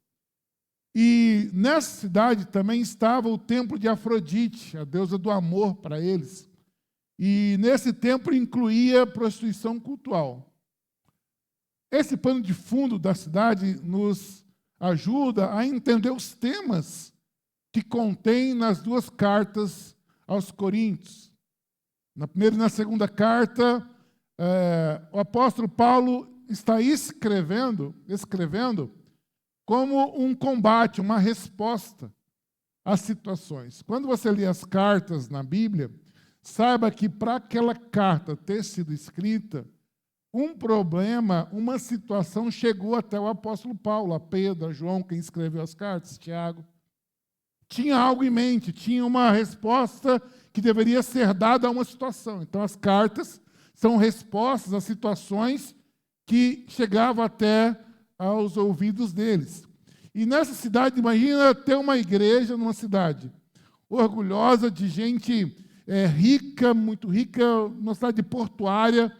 E: E nessa cidade também estava o templo de Afrodite, a deusa do amor para eles. E nesse templo incluía prostituição cultural. Esse pano de fundo da cidade nos ajuda a entender os temas que contém nas duas cartas aos Coríntios. Na primeira e na segunda carta, o apóstolo Paulo está escrevendo como um combate, uma resposta às situações. Quando você lê as cartas na Bíblia, saiba que para aquela carta ter sido escrita, um problema, uma situação chegou até o apóstolo Paulo, a Pedro, a João, quem escreveu as cartas, Tiago. Tinha algo em mente, tinha uma resposta que deveria ser dada a uma situação. Então, as cartas são respostas a situações que chegavam até aos ouvidos deles. E nessa cidade, imagina ter uma igreja numa cidade orgulhosa de gente rica, muito rica, uma cidade portuária.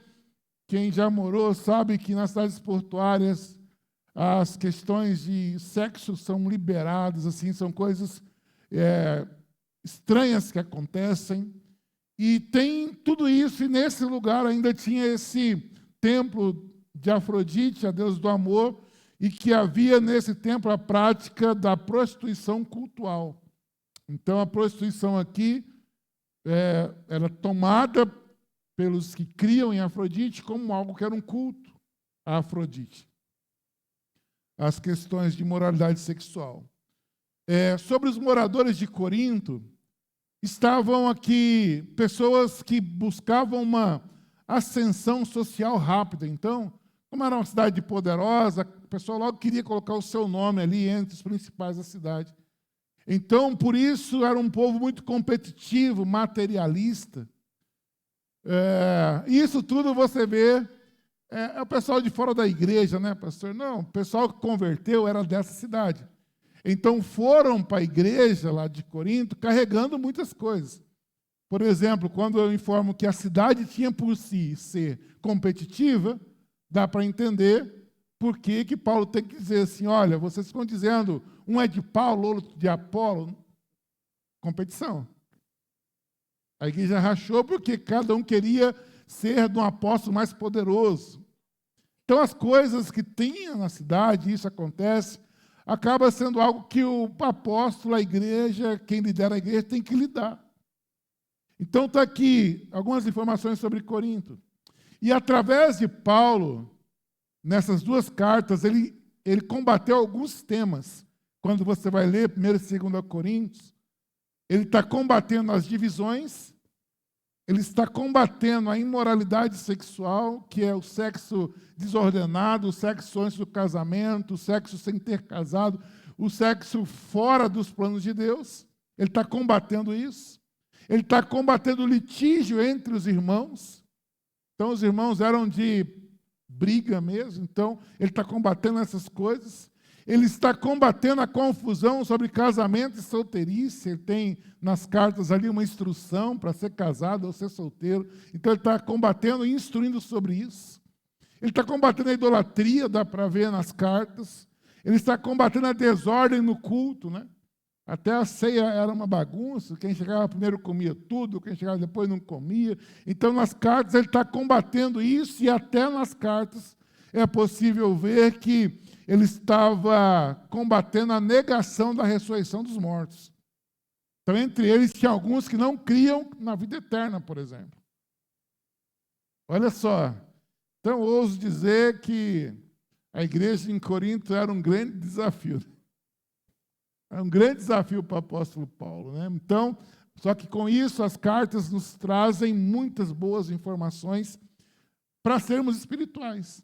E: Quem já morou sabe que nas cidades portuárias as questões de sexo são liberadas, assim, são coisas estranhas que acontecem. E tem tudo isso, e nesse lugar ainda tinha esse templo de Afrodite, a deusa do amor, e que havia nesse templo a prática da prostituição cultual. Então, a prostituição aqui era tomada pelos que criam em Afrodite como algo que era um culto a Afrodite. As questões de moralidade sexual. Sobre os moradores de Corinto, estavam aqui pessoas que buscavam uma ascensão social rápida. Então, como era uma cidade poderosa, o pessoal logo queria colocar o seu nome ali entre os principais da cidade. Então, por isso, era um povo muito competitivo, materialista. Isso tudo você vê, o pessoal de fora da igreja, né, pastor? Não, o pessoal que converteu era dessa cidade. Então, foram para a igreja lá de Corinto carregando muitas coisas. Por exemplo, quando eu informo que a cidade tinha por si ser competitiva, dá para entender por que Paulo tem que dizer assim, olha, vocês ficam dizendo, um é de Paulo, outro de Apolo. Competição. A igreja rachou porque cada um queria ser de um apóstolo mais poderoso. Então, as coisas que tinha na cidade, isso acontece, acaba sendo algo que o apóstolo, a igreja, quem lidera a igreja, tem que lidar. Então, está aqui algumas informações sobre Corinto. E, através de Paulo, nessas duas cartas, ele combateu alguns temas. Quando você vai ler 1 e 2 Coríntios, ele está combatendo as divisões, ele está combatendo a imoralidade sexual, que é o sexo desordenado, o sexo antes do casamento, o sexo sem ter casado, o sexo fora dos planos de Deus. Ele está combatendo isso. Ele está combatendo o litígio entre os irmãos. Então, os irmãos eram de briga mesmo. Então, ele está combatendo essas coisas. Ele está combatendo a confusão sobre casamento e solteirice. Ele tem nas cartas ali uma instrução para ser casado ou ser solteiro. Então, ele está combatendo e instruindo sobre isso. Ele está combatendo a idolatria, dá para ver nas cartas. Ele está combatendo a desordem no culto, né? Até a ceia era uma bagunça, quem chegava primeiro comia tudo, quem chegava depois não comia. Então, nas cartas, ele está combatendo isso, e até nas cartas é possível ver que ele estava combatendo a negação da ressurreição dos mortos. Então, entre eles, tinha alguns que não criam na vida eterna, por exemplo. Olha só. Então, eu ouso dizer que a igreja em Corinto era um grande desafio. Era um grande desafio para o apóstolo Paulo, né? Então, só que com isso, as cartas nos trazem muitas boas informações para sermos espirituais.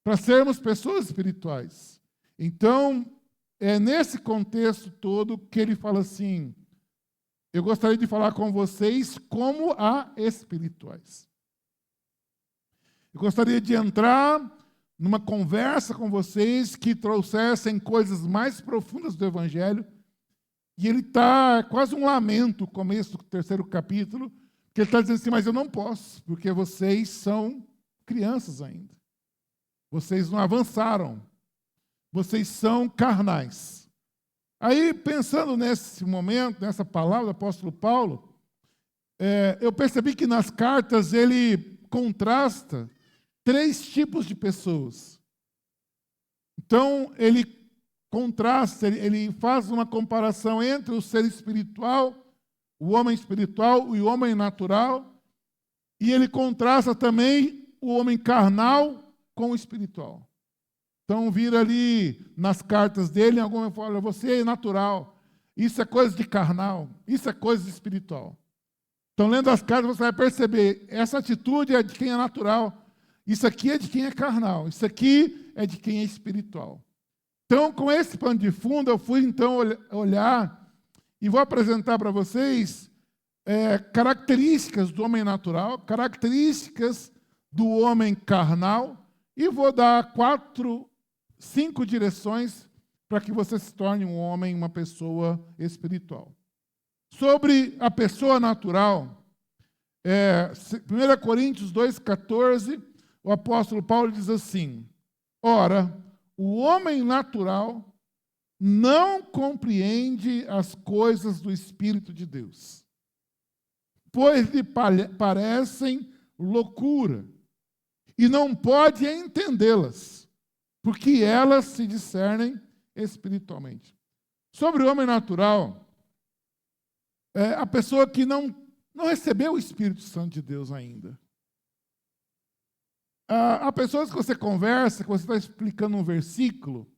E: Para sermos pessoas espirituais. Então, é nesse contexto todo que ele fala assim: eu gostaria de falar com vocês como a espirituais. Eu gostaria de entrar numa conversa com vocês que trouxessem coisas mais profundas do Evangelho. E ele está quase um lamento, o começo do 3º capítulo, que ele está dizendo assim: mas eu não posso, porque vocês são crianças ainda. Vocês não avançaram. Vocês são carnais. Aí, pensando nesse momento, nessa palavra do apóstolo Paulo, eu percebi que nas cartas ele contrasta 3 tipos de pessoas. Então, ele contrasta, ele faz uma comparação entre o ser espiritual, o homem espiritual e o homem natural, e ele contrasta também o homem carnal com o espiritual. Então, vira ali nas cartas dele, alguma fala: você é natural, isso é coisa de carnal, isso é coisa de espiritual. Então, lendo as cartas, você vai perceber, essa atitude é de quem é natural, isso aqui é de quem é carnal, isso aqui é de quem é espiritual. Então, com esse pano de fundo, eu fui então olhar e vou apresentar para vocês características do homem natural, características do homem carnal, e vou dar 5 direções para que você se torne um homem, uma pessoa espiritual. Sobre a pessoa natural, 1 Coríntios 2,14, o apóstolo Paulo diz assim: ora, o homem natural não compreende as coisas do Espírito de Deus, pois lhe parecem loucura, e não pode entendê-las, porque elas se discernem espiritualmente. Sobre o homem natural, a pessoa que não recebeu o Espírito Santo de Deus ainda. Há pessoas que você conversa, que você está explicando um versículo,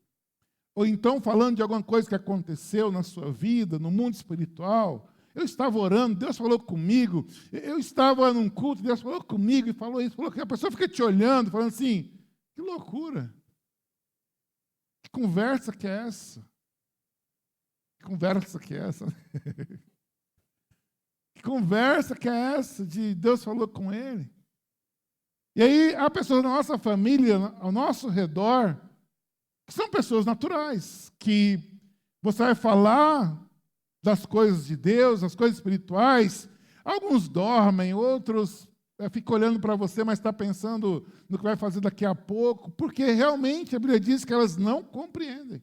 E: ou então falando de alguma coisa que aconteceu na sua vida, no mundo espiritual. Eu estava orando, Deus falou comigo. Eu estava num culto, Deus falou comigo e falou isso, falou que a pessoa fica te olhando, falando assim: que loucura! Que conversa que é essa? Que conversa que é essa? Que conversa que é essa de Deus falou com ele? E aí, há pessoas na nossa família, ao nosso redor, que são pessoas naturais, que você vai falar das coisas de Deus, das coisas espirituais. Alguns dormem, outros ficam olhando para você, mas está pensando no que vai fazer daqui a pouco, porque realmente a Bíblia diz que elas não compreendem.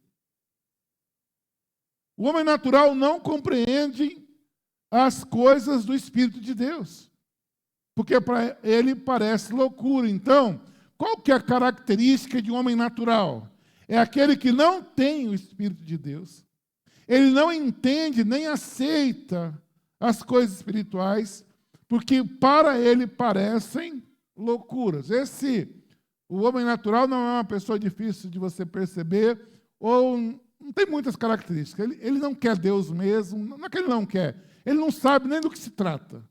E: O homem natural não compreende as coisas do Espírito de Deus, porque para ele parece loucura. Então, qual que é a característica de um homem natural? É aquele que não tem o Espírito de Deus. Ele não entende nem aceita as coisas espirituais, porque para ele parecem loucuras. O homem natural não é uma pessoa difícil de você perceber, ou não tem muitas características. Ele não quer Deus mesmo, não é que ele não quer, ele não sabe nem do que se trata.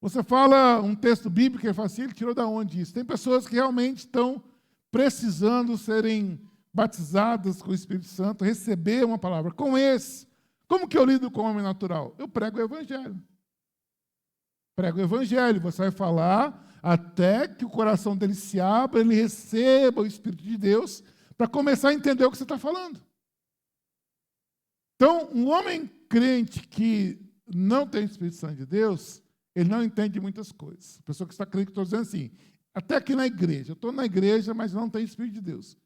E: Você fala um texto bíblico, ele fala assim: ele tirou da onde isso? Tem pessoas que realmente estão precisando serem batizadas com o Espírito Santo, receber uma palavra. Com esse, como que eu lido com o homem natural? Eu prego o Evangelho. Prego o Evangelho. Você vai falar até que o coração dele se abra, ele receba o Espírito de Deus, para começar a entender o que você está falando. Então, um homem crente que não tem o Espírito Santo de Deus, ele não entende muitas coisas. A pessoa que está crente, estou dizendo assim, até aqui na igreja. Eu estou na igreja, mas não tenho Espírito de Deus.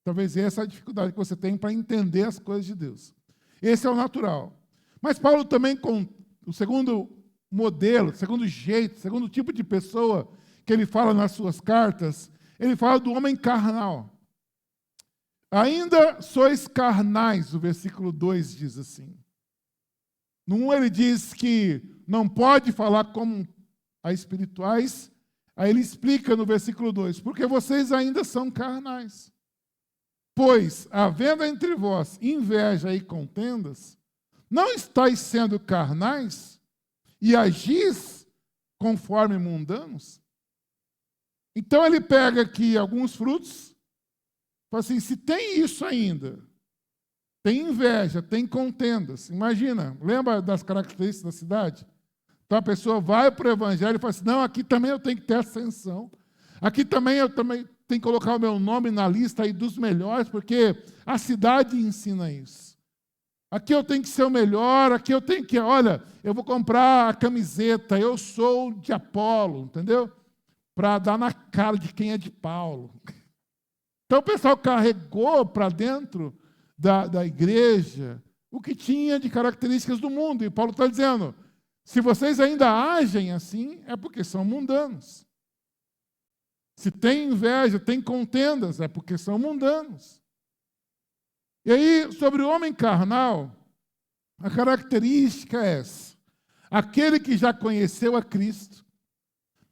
E: Talvez essa é a dificuldade que você tem para entender as coisas de Deus. Esse é o natural. Mas Paulo também, com o segundo modelo, segundo jeito, segundo tipo de pessoa que ele fala nas suas cartas, ele fala do homem carnal. Ainda sois carnais, o versículo 2 diz assim. No 1 ele diz que não pode falar como a espirituais, aí ele explica no versículo 2, porque vocês ainda são carnais. Pois, havendo entre vós inveja e contendas, não estáis sendo carnais e agis conforme mundanos? Então ele pega aqui alguns frutos, fala assim, se tem isso ainda, tem inveja, tem contendas, imagina, lembra das características da cidade? Então a pessoa vai para o evangelho e fala assim, não, aqui também eu tenho que ter ascensão, aqui também eu tenho que colocar o meu nome na lista aí dos melhores, porque a cidade ensina isso. Aqui eu tenho que ser o melhor, aqui eu tenho que, olha, eu vou comprar a camiseta, eu sou de Apolo, entendeu? Para dar na cara de quem é de Paulo. Então o pessoal carregou para dentro da igreja o que tinha de características do mundo. E Paulo está dizendo, se vocês ainda agem assim, é porque são mundanos. Se tem inveja, tem contendas, é porque são mundanos. E aí, sobre o homem carnal, a característica é essa. Aquele que já conheceu a Cristo,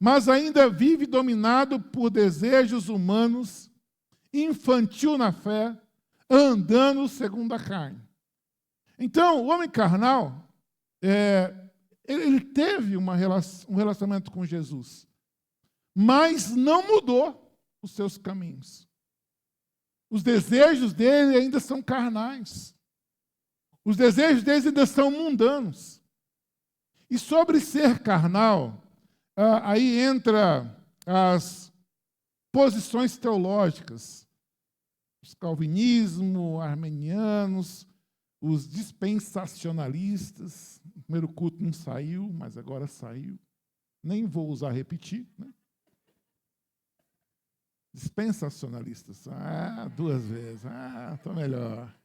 E: mas ainda vive dominado por desejos humanos, infantil na fé, andando segundo a carne. Então, o homem carnal, ele teve um relacionamento com Jesus, mas não mudou os seus caminhos. Os desejos dele ainda são carnais. Os desejos dele ainda são mundanos. E sobre ser carnal, aí entra as posições teológicas. Os calvinismo, armenianos, os dispensacionalistas. O primeiro culto não saiu, mas agora saiu. Nem vou usar repetir, né? Dispensacionalistas. 2 vezes. Estou melhor.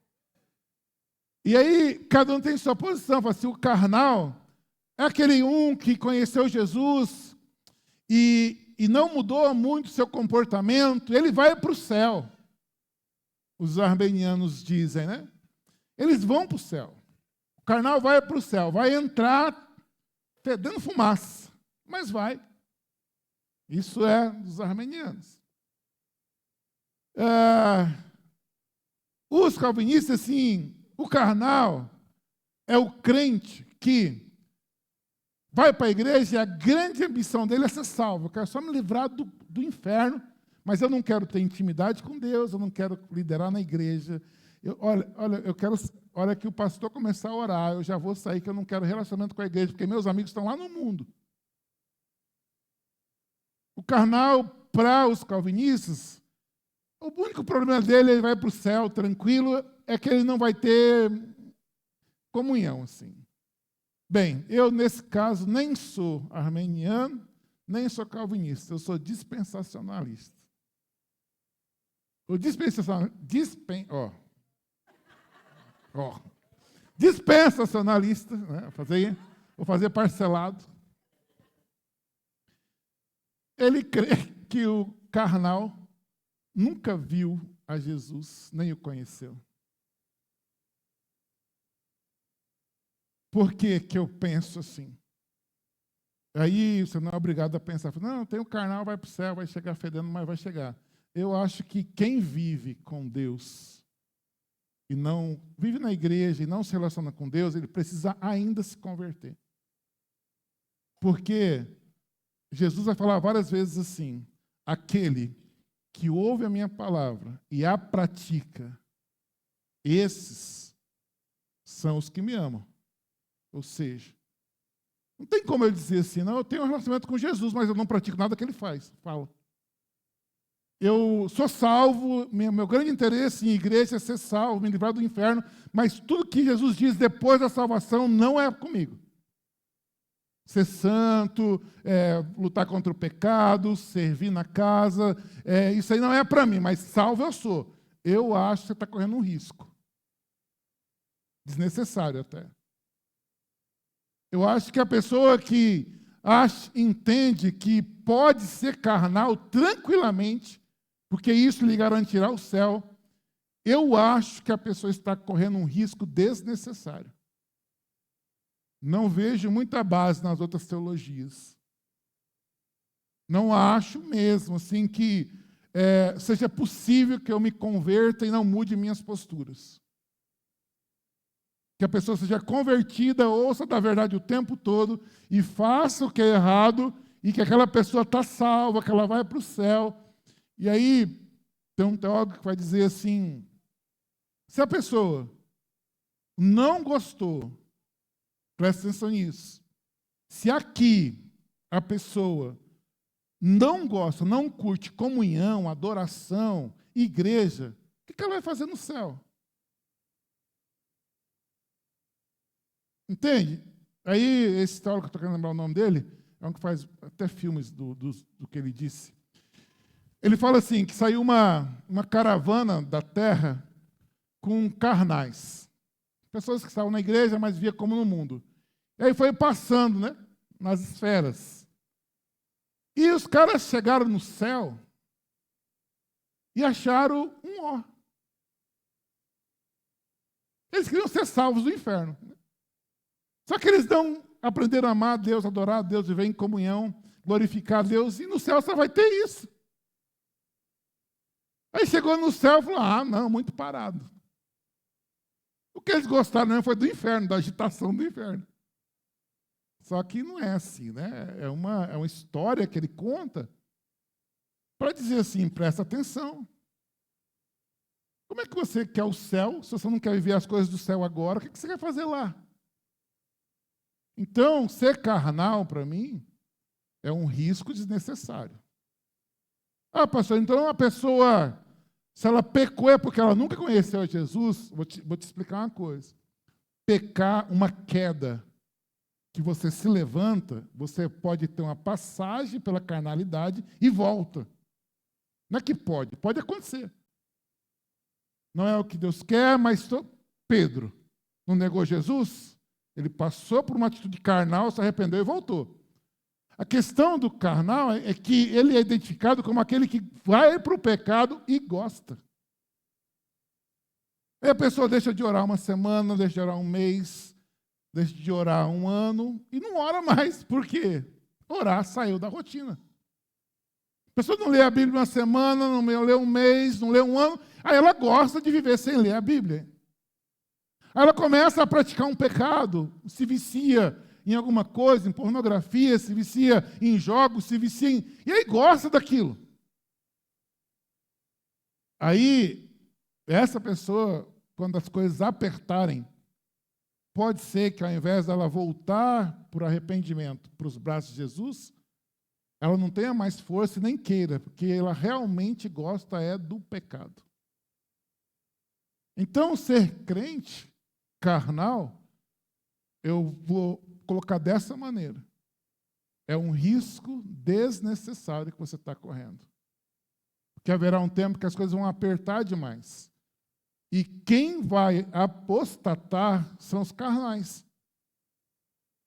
E: E aí, cada um tem sua posição. Fala assim, o carnal é aquele que conheceu Jesus e não mudou muito seu comportamento, ele vai para o céu. Os armenianos dizem, né? Eles vão para o céu. O carnal vai para o céu, vai entrar fedendo fumaça, mas vai. Isso é dos armenianos. Os calvinistas, assim, o carnal é o crente que vai para a igreja e a grande ambição dele é ser salvo. Eu quero só me livrar do inferno, mas eu não quero ter intimidade com Deus, eu não quero liderar na igreja. Eu quero, hora que o pastor começar a orar, eu já vou sair, que eu não quero relacionamento com a igreja, porque meus amigos estão lá no mundo. O carnal, para os calvinistas, o único problema dele, ele vai para o céu tranquilo, é que ele não vai ter comunhão, assim. Bem, eu, nesse caso, nem sou armeniano, nem sou calvinista, eu sou dispensacionalista. O dispensacionalista, né? Vou fazer parcelado. Ele crê que o carnal nunca viu a Jesus, nem o conheceu. Por que que eu penso assim? Aí você não é obrigado a pensar, não, tem o carnal, vai para o céu, vai chegar fedendo, mas vai chegar. Eu acho que quem vive com Deus e não vive na igreja e não se relaciona com Deus, ele precisa ainda se converter. Porque Jesus vai falar várias vezes assim, aquele que ouve a minha palavra e a pratica, esses são os que me amam. Ou seja, não tem como eu dizer assim, não, eu tenho um relacionamento com Jesus, mas eu não pratico nada que ele fala. Eu sou salvo, meu grande interesse em igreja é ser salvo, me livrar do inferno, mas tudo que Jesus diz depois da salvação não é comigo. Ser santo, lutar contra o pecado, servir na casa, isso aí não é para mim, mas salvo eu sou. eu acho que você está correndo um risco. Desnecessário até. Eu acho que a pessoa que entende que pode ser carnal tranquilamente, porque isso lhe garantirá o céu, eu acho que a pessoa está correndo um risco desnecessário. Não vejo muita base nas outras teologias. Não acho mesmo assim que seja possível que eu me converta e não mude minhas posturas. Que a pessoa seja convertida, ouça da verdade o tempo todo e faça o que é errado e que aquela pessoa está salva, que ela vai para o céu. E aí, tem um teólogo que vai dizer assim, se a pessoa não gostou, presta atenção nisso, se aqui a pessoa não gosta, não curte comunhão, adoração, igreja, o que ela vai fazer no céu? Entende? Aí, esse teólogo, que eu estou querendo lembrar o nome dele, é um que faz até filmes do que ele disse. Ele fala assim, que saiu uma caravana da terra com carnais. Pessoas que estavam na igreja, mas via como no mundo. E aí foi passando, né, nas esferas. E os caras chegaram no céu e acharam um ó. Eles queriam ser salvos do inferno. Só que eles não aprenderam a amar a Deus, adorar a Deus, viver em comunhão, glorificar a Deus, e no céu só vai ter isso. Aí chegou no céu e falou, não, muito parado. O que eles gostaram mesmo foi do inferno, da agitação do inferno. Só que não é assim, né? É uma história que ele conta para dizer assim, presta atenção. Como é que você quer o céu, se você não quer viver as coisas do céu agora, o que você quer fazer lá? Então, ser carnal, para mim, é um risco desnecessário. Pastor, então a pessoa, se ela pecou é porque ela nunca conheceu Jesus, vou te explicar uma coisa. Pecar, uma queda, que você se levanta, você pode ter uma passagem pela carnalidade e volta. Não é que pode acontecer. Não é o que Deus quer, mas Pedro não negou Jesus? Ele passou por uma atitude carnal, se arrependeu e voltou. A questão do carnal é que ele é identificado como aquele que vai para o pecado e gosta. Aí a pessoa deixa de orar uma semana, deixa de orar um mês, deixa de orar um ano e não ora mais. Por quê? Orar saiu da rotina. A pessoa não lê a Bíblia uma semana, não lê um mês, não lê um ano, aí ela gosta de viver sem ler a Bíblia. Aí ela começa a praticar um pecado, se vicia em alguma coisa, em pornografia, se vicia em jogos, se vicia em... E aí gosta daquilo. Aí, essa pessoa, quando as coisas apertarem, pode ser que ao invés dela voltar por arrependimento para os braços de Jesus, ela não tenha mais força e nem queira, porque ela realmente gosta do pecado. Então, ser crente carnal, eu vou colocar dessa maneira. É um risco desnecessário que você está correndo. Porque haverá um tempo que as coisas vão apertar demais. E quem vai apostatar são os carnais.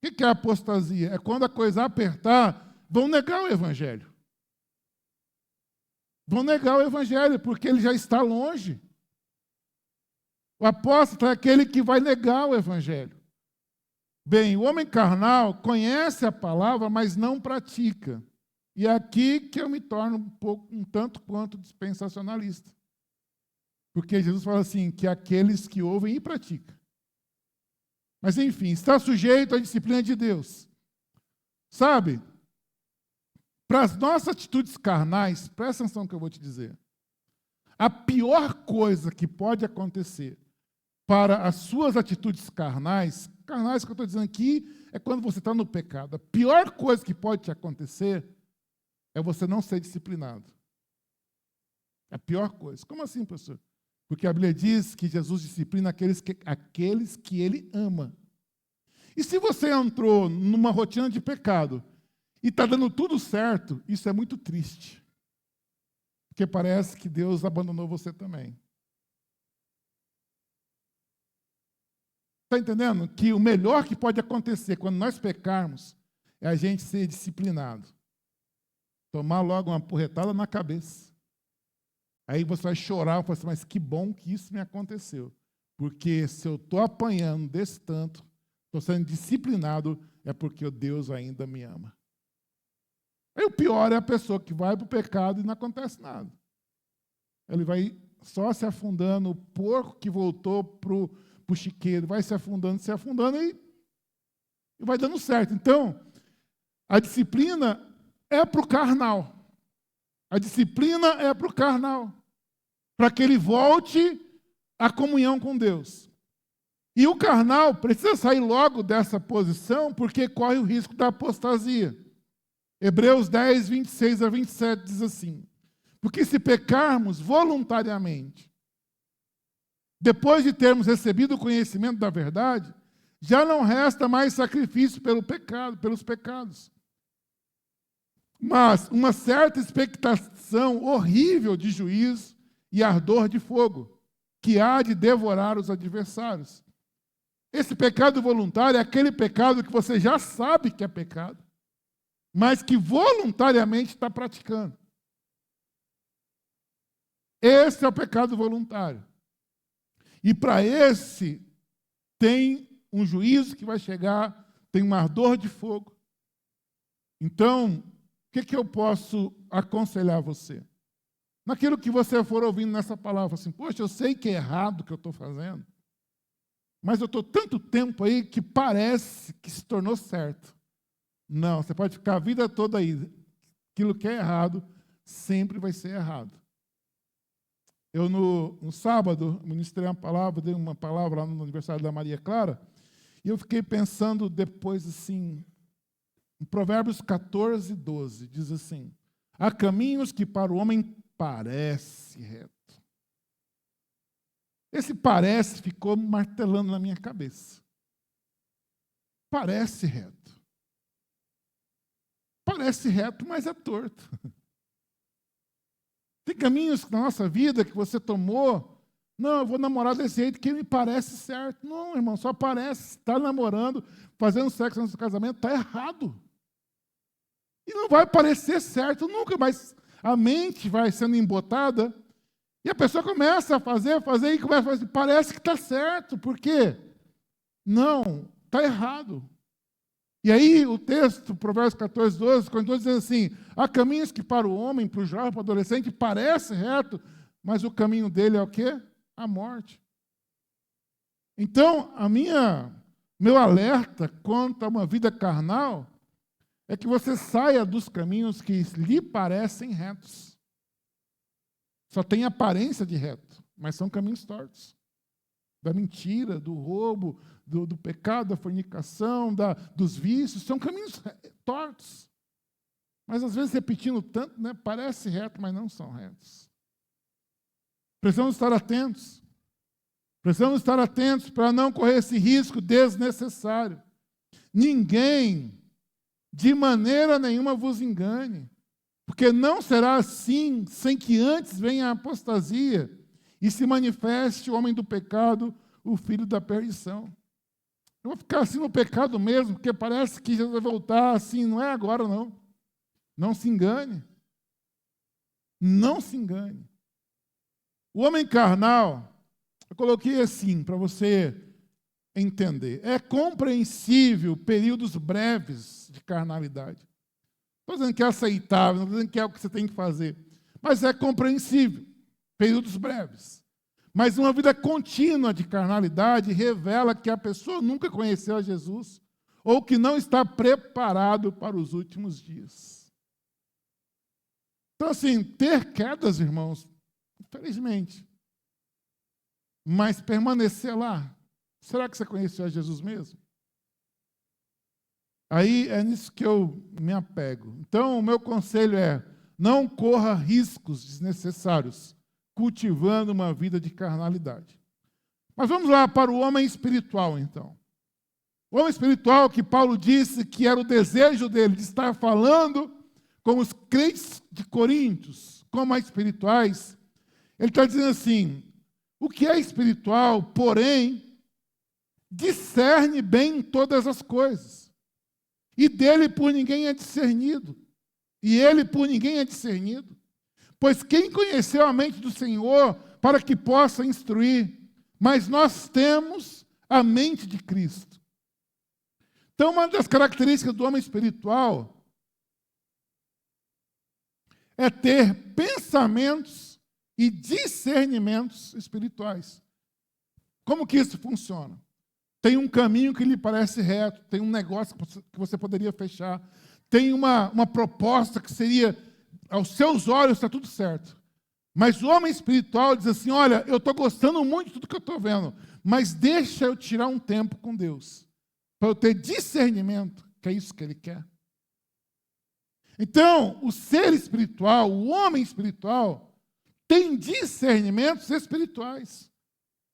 E: O que é apostasia? É quando a coisa apertar, vão negar o Evangelho. Vão negar o Evangelho, porque ele já está longe. O apóstolo é aquele que vai negar o Evangelho. Bem, o homem carnal conhece a palavra, mas não pratica. E é aqui que eu me torno um tanto quanto dispensacionalista. Porque Jesus fala assim, que aqueles que ouvem e praticam. Mas, enfim, está sujeito à disciplina de Deus. Sabe, para as nossas atitudes carnais, presta atenção no que eu vou te dizer. A pior coisa que pode acontecer para as suas atitudes carnais que eu estou dizendo aqui é quando você está no pecado. A pior coisa que pode te acontecer é você não ser disciplinado. É a pior coisa. Como assim, professor? Porque a Bíblia diz que Jesus disciplina aqueles que ele ama. E se você entrou numa rotina de pecado e está dando tudo certo, isso é muito triste. Porque parece que Deus abandonou você também. Está entendendo? Que o melhor que pode acontecer quando nós pecarmos é a gente ser disciplinado. Tomar logo uma porretada na cabeça. Aí você vai chorar e falar assim, mas que bom que isso me aconteceu. Porque se eu estou apanhando desse tanto, estou sendo disciplinado, é porque o Deus ainda me ama. Aí o pior é a pessoa que vai para o pecado e não acontece nada. Ele vai só se afundando, o porco que voltou para o chiqueiro, vai se afundando e vai dando certo. Então, a disciplina é para o carnal. A disciplina é para o carnal. Para que ele volte à comunhão com Deus. E o carnal precisa sair logo dessa posição, porque corre o risco da apostasia. Hebreus 10, 26 a 27 diz assim: porque se pecarmos voluntariamente, depois de termos recebido o conhecimento da verdade, já não resta mais sacrifício pelos pecados. Mas uma certa expectação horrível de juízo e ardor de fogo, que há de devorar os adversários. Esse pecado voluntário é aquele pecado que você já sabe que é pecado, mas que voluntariamente está praticando. Esse é o pecado voluntário. E para esse tem um juízo que vai chegar, tem um ardor de fogo. Então, o que eu posso aconselhar você? Naquilo que você for ouvindo nessa palavra, assim, poxa, eu sei que é errado o que eu estou fazendo, mas eu estou tanto tempo aí que parece que se tornou certo. Não, você pode ficar a vida toda aí. Aquilo que é errado sempre vai ser errado. Eu, no sábado, ministrei uma palavra, dei uma palavra lá no aniversário da Maria Clara, e eu fiquei pensando depois assim, em Provérbios 14, 12, diz assim: há caminhos que para o homem parece reto. Esse parece ficou martelando na minha cabeça. Parece reto. Parece reto, mas é torto. Tem caminhos na nossa vida que você tomou. Não, eu vou namorar desse jeito que me parece certo. Não, irmão, só parece. Está namorando, fazendo sexo no seu casamento, está errado. E não vai parecer certo nunca, mas a mente vai sendo embotada e a pessoa começa a fazer e começa a fazer, parece que está certo. Por quê? Não, está errado. E aí o texto, Provérbios 14, 12, quando diz assim: há caminhos que para o homem, para o jovem, para o adolescente, parece reto, mas o caminho dele é o quê? A morte. Então, meu alerta quanto a uma vida carnal é que você saia dos caminhos que lhe parecem retos. Só tem aparência de reto, mas são caminhos tortos. Da mentira, do roubo, do pecado, da fornicação, dos vícios, são caminhos tortos. Mas às vezes repetindo tanto, né, parece reto, mas não são retos. Precisamos estar atentos. Precisamos estar atentos para não correr esse risco desnecessário. Ninguém, de maneira nenhuma, vos engane, porque não será assim sem que antes venha a apostasia e se manifeste o homem do pecado, o filho da perdição. Eu vou ficar assim no pecado mesmo, porque parece que Jesus vai voltar assim, não é agora não. Não se engane. Não se engane. O homem carnal, eu coloquei assim para você entender. É compreensível períodos breves de carnalidade. Não estou dizendo que é aceitável, não estou dizendo que é o que você tem que fazer, mas é compreensível períodos breves. Mas uma vida contínua de carnalidade revela que a pessoa nunca conheceu a Jesus ou que não está preparado para os últimos dias. Então, assim, ter quedas, irmãos, infelizmente, mas permanecer lá, será que você conheceu a Jesus mesmo? Aí é nisso que eu me apego. Então, o meu conselho é: não corra riscos desnecessários cultivando uma vida de carnalidade. Mas vamos lá para o homem espiritual, então. O homem espiritual que Paulo disse que era o desejo dele de estar falando com os crentes de Coríntios, como espirituais. Ele está dizendo assim: o que é espiritual, porém, discerne bem todas as coisas, e dele por ninguém é discernido, e ele por ninguém é discernido. Pois quem conheceu a mente do Senhor para que possa instruir? Mas nós temos a mente de Cristo. Então, uma das características do homem espiritual é ter pensamentos e discernimentos espirituais. Como que isso funciona? Tem um caminho que lhe parece reto, tem um negócio que você poderia fechar, tem uma proposta que seria, aos seus olhos está tudo certo. Mas o homem espiritual diz assim, olha, eu estou gostando muito de tudo que eu estou vendo, mas deixa eu tirar um tempo com Deus, para eu ter discernimento, que é isso que Ele quer. Então, o ser espiritual, o homem espiritual, tem discernimentos espirituais.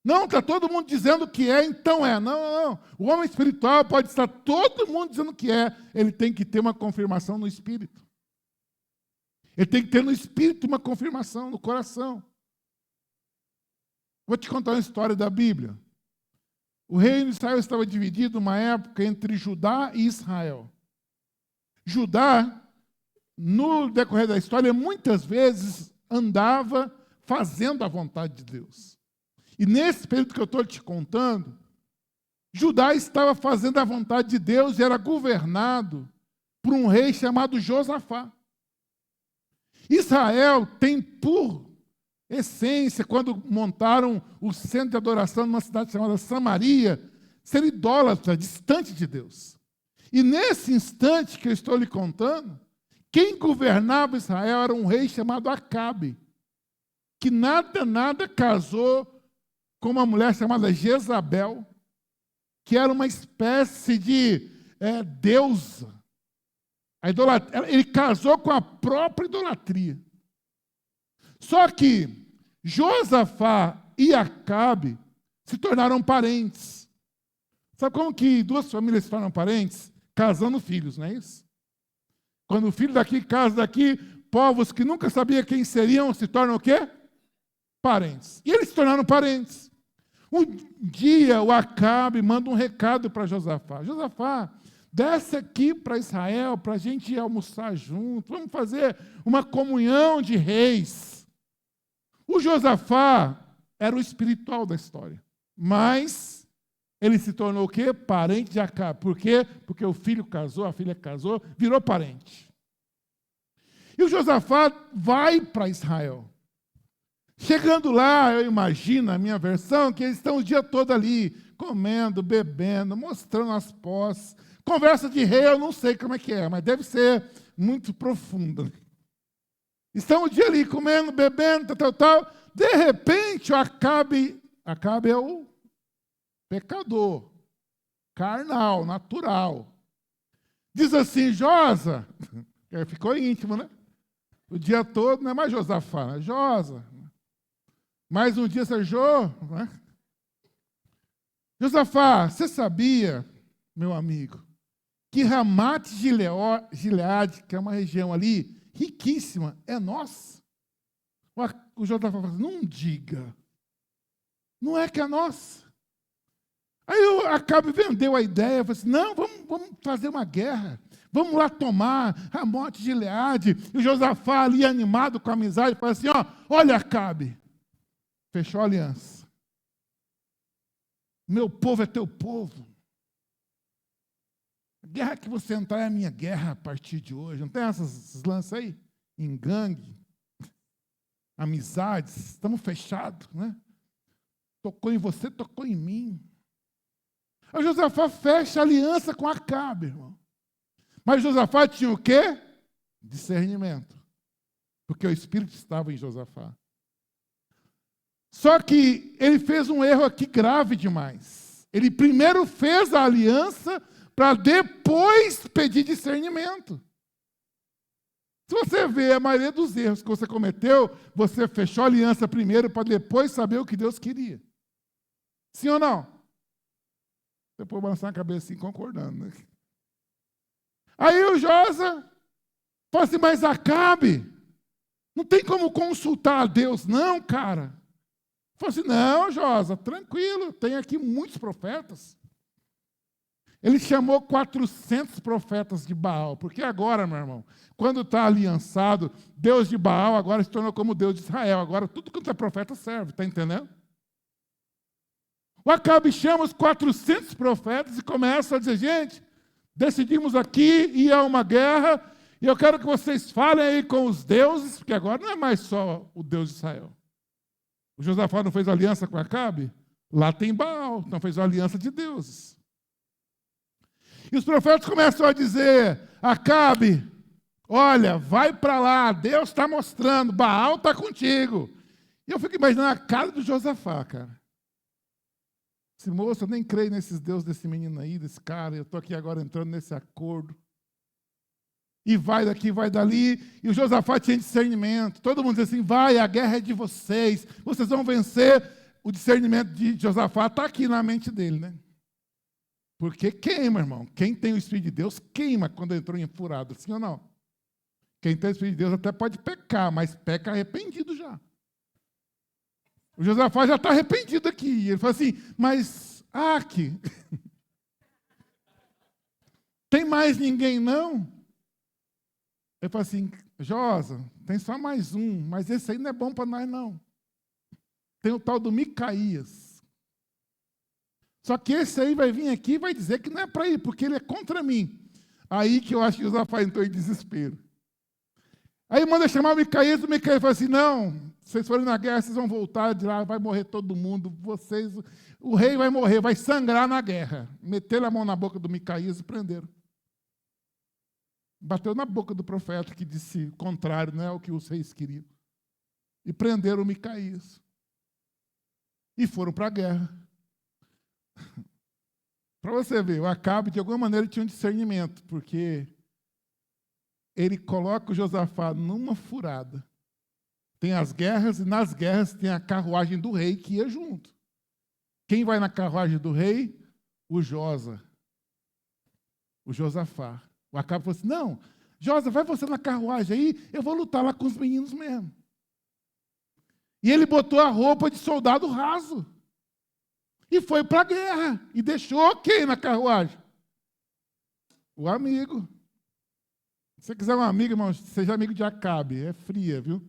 E: Não, está todo mundo dizendo que é, então é. Não. O homem espiritual pode estar todo mundo dizendo que é, ele tem que ter uma confirmação no espírito. Ele tem que ter no espírito uma confirmação, no coração. Vou te contar uma história da Bíblia. O reino de Israel estava dividido uma época entre Judá e Israel. Judá, no decorrer da história, muitas vezes andava fazendo a vontade de Deus. E nesse período que eu estou te contando, Judá estava fazendo a vontade de Deus e era governado por um rei chamado Josafá. Israel tem por essência, quando montaram o centro de adoração numa cidade chamada Samaria, ser idólatra, distante de Deus. E nesse instante que eu estou lhe contando, quem governava Israel era um rei chamado Acabe, que nada casou com uma mulher chamada Jezabel, que era uma espécie de deusa. Ele casou com a própria idolatria. Só que Josafá e Acabe se tornaram parentes. Sabe como que duas famílias se tornam parentes? Casando filhos, não é isso? Quando o filho daqui casa daqui, povos que nunca sabiam quem seriam se tornam o quê? Parentes. E eles se tornaram parentes. Um dia o Acabe manda um recado para Josafá. Josafá, desce aqui para Israel para a gente ir almoçar junto. Vamos fazer uma comunhão de reis. O Josafá era o espiritual da história. Mas ele se tornou o quê? Parente de Acabe. Por quê? Porque o filho casou, a filha casou, virou parente. E o Josafá vai para Israel. Chegando lá, eu imagino, a minha versão, que eles estão o dia todo ali, comendo, bebendo, mostrando as posses. Conversa de rei, eu não sei como é que é, mas deve ser muito profunda. Estão o dia ali, comendo, bebendo, tal. De repente, o Acabe é o pecador, carnal, natural. Diz assim, Josa, ficou íntimo, né? O dia todo não é mais Josafá, né? Josa. Mais um dia você né? Josafá, você sabia, meu amigo, que Ramate Gileade, que é uma região ali riquíssima, é nossa? O Josafá fala assim, não diga. Não é que é nossa. Aí o Acabe vendeu a ideia, falou assim, não, vamos fazer uma guerra. Vamos lá tomar Ramate Gileade. E o Josafá ali animado com a amizade, fala assim, olha Acabe. Fechou a aliança. Meu povo é teu povo. A guerra que você entrar é a minha guerra a partir de hoje. Não tem esses lances aí? Em gangue, amizades, estamos fechados, né? Tocou em você, tocou em mim. Aí Josafá fecha a aliança com Acabe, irmão. Mas Josafá tinha o quê? Discernimento. Porque o Espírito estava em Josafá. Só que ele fez um erro aqui grave demais. Ele primeiro fez a aliança para depois pedir discernimento. Se você vê a maioria dos erros que você cometeu, você fechou a aliança primeiro para depois saber o que Deus queria. Sim ou não? Você pode balançar a cabeça assim, concordando. Né? Aí o Josa falou assim, mas Acabe, não tem como consultar a Deus, não, cara. Falou assim, não, Josa, tranquilo, tem aqui muitos profetas. Ele chamou 400 profetas de Baal, porque agora, meu irmão, quando está aliançado, Deus de Baal agora se tornou como Deus de Israel. Agora tudo quanto é profeta serve, está entendendo? O Acabe chama os 400 profetas e começa a dizer, gente, decidimos aqui ir a uma guerra e eu quero que vocês falem aí com os deuses, porque agora não é mais só o Deus de Israel. O Josafá não fez aliança com Acabe? Lá tem Baal, então fez uma aliança de deuses. E os profetas começam a dizer, Acabe, olha, vai para lá, Deus está mostrando, Baal está contigo. E eu fico imaginando a cara do Josafá, cara. Esse moço, eu nem creio nesses deuses desse menino aí, desse cara, eu estou aqui agora entrando nesse acordo. E vai daqui, vai dali, e o Josafá tinha discernimento. Todo mundo diz assim, vai, a guerra é de vocês vão vencer. O discernimento de Josafá está aqui na mente dele, né? Porque queima, irmão. Quem tem o Espírito de Deus queima quando entrou em furado, sim ou não? Quem tem o Espírito de Deus até pode pecar, mas peca arrependido já. O Josafá já está arrependido aqui. Ele fala assim, mas aqui, tem mais ninguém não? Ele fala assim, Josa, tem só mais um, mas esse aí não é bom para nós não. Tem o tal do Micaías. Só que esse aí vai vir aqui e vai dizer que não é para ir, porque ele é contra mim. Aí que eu acho que o Josafá entrou em desespero. Aí manda chamar o Micaías fala assim, não, vocês forem na guerra, vocês vão voltar de lá, vai morrer todo mundo, o rei vai morrer, vai sangrar na guerra. Meteram a mão na boca do Micaías e prenderam. Bateu na boca do profeta que disse o contrário, não é o que os reis queriam. E prenderam o Micaías. E foram para a guerra. Para você ver, o Acabe, de alguma maneira, tinha um discernimento, porque ele coloca o Josafá numa furada. Tem as guerras, e nas guerras tem a carruagem do rei que ia junto. Quem vai na carruagem do rei? O Josa. O Josafá. O Acabe falou assim, não, Josa, vai você na carruagem aí, eu vou lutar lá com os meninos mesmo. E ele botou a roupa de soldado raso. E foi para a guerra. E deixou quem na carruagem? O amigo. Se você quiser um amigo, irmão, seja amigo de Acabe. É fria, viu?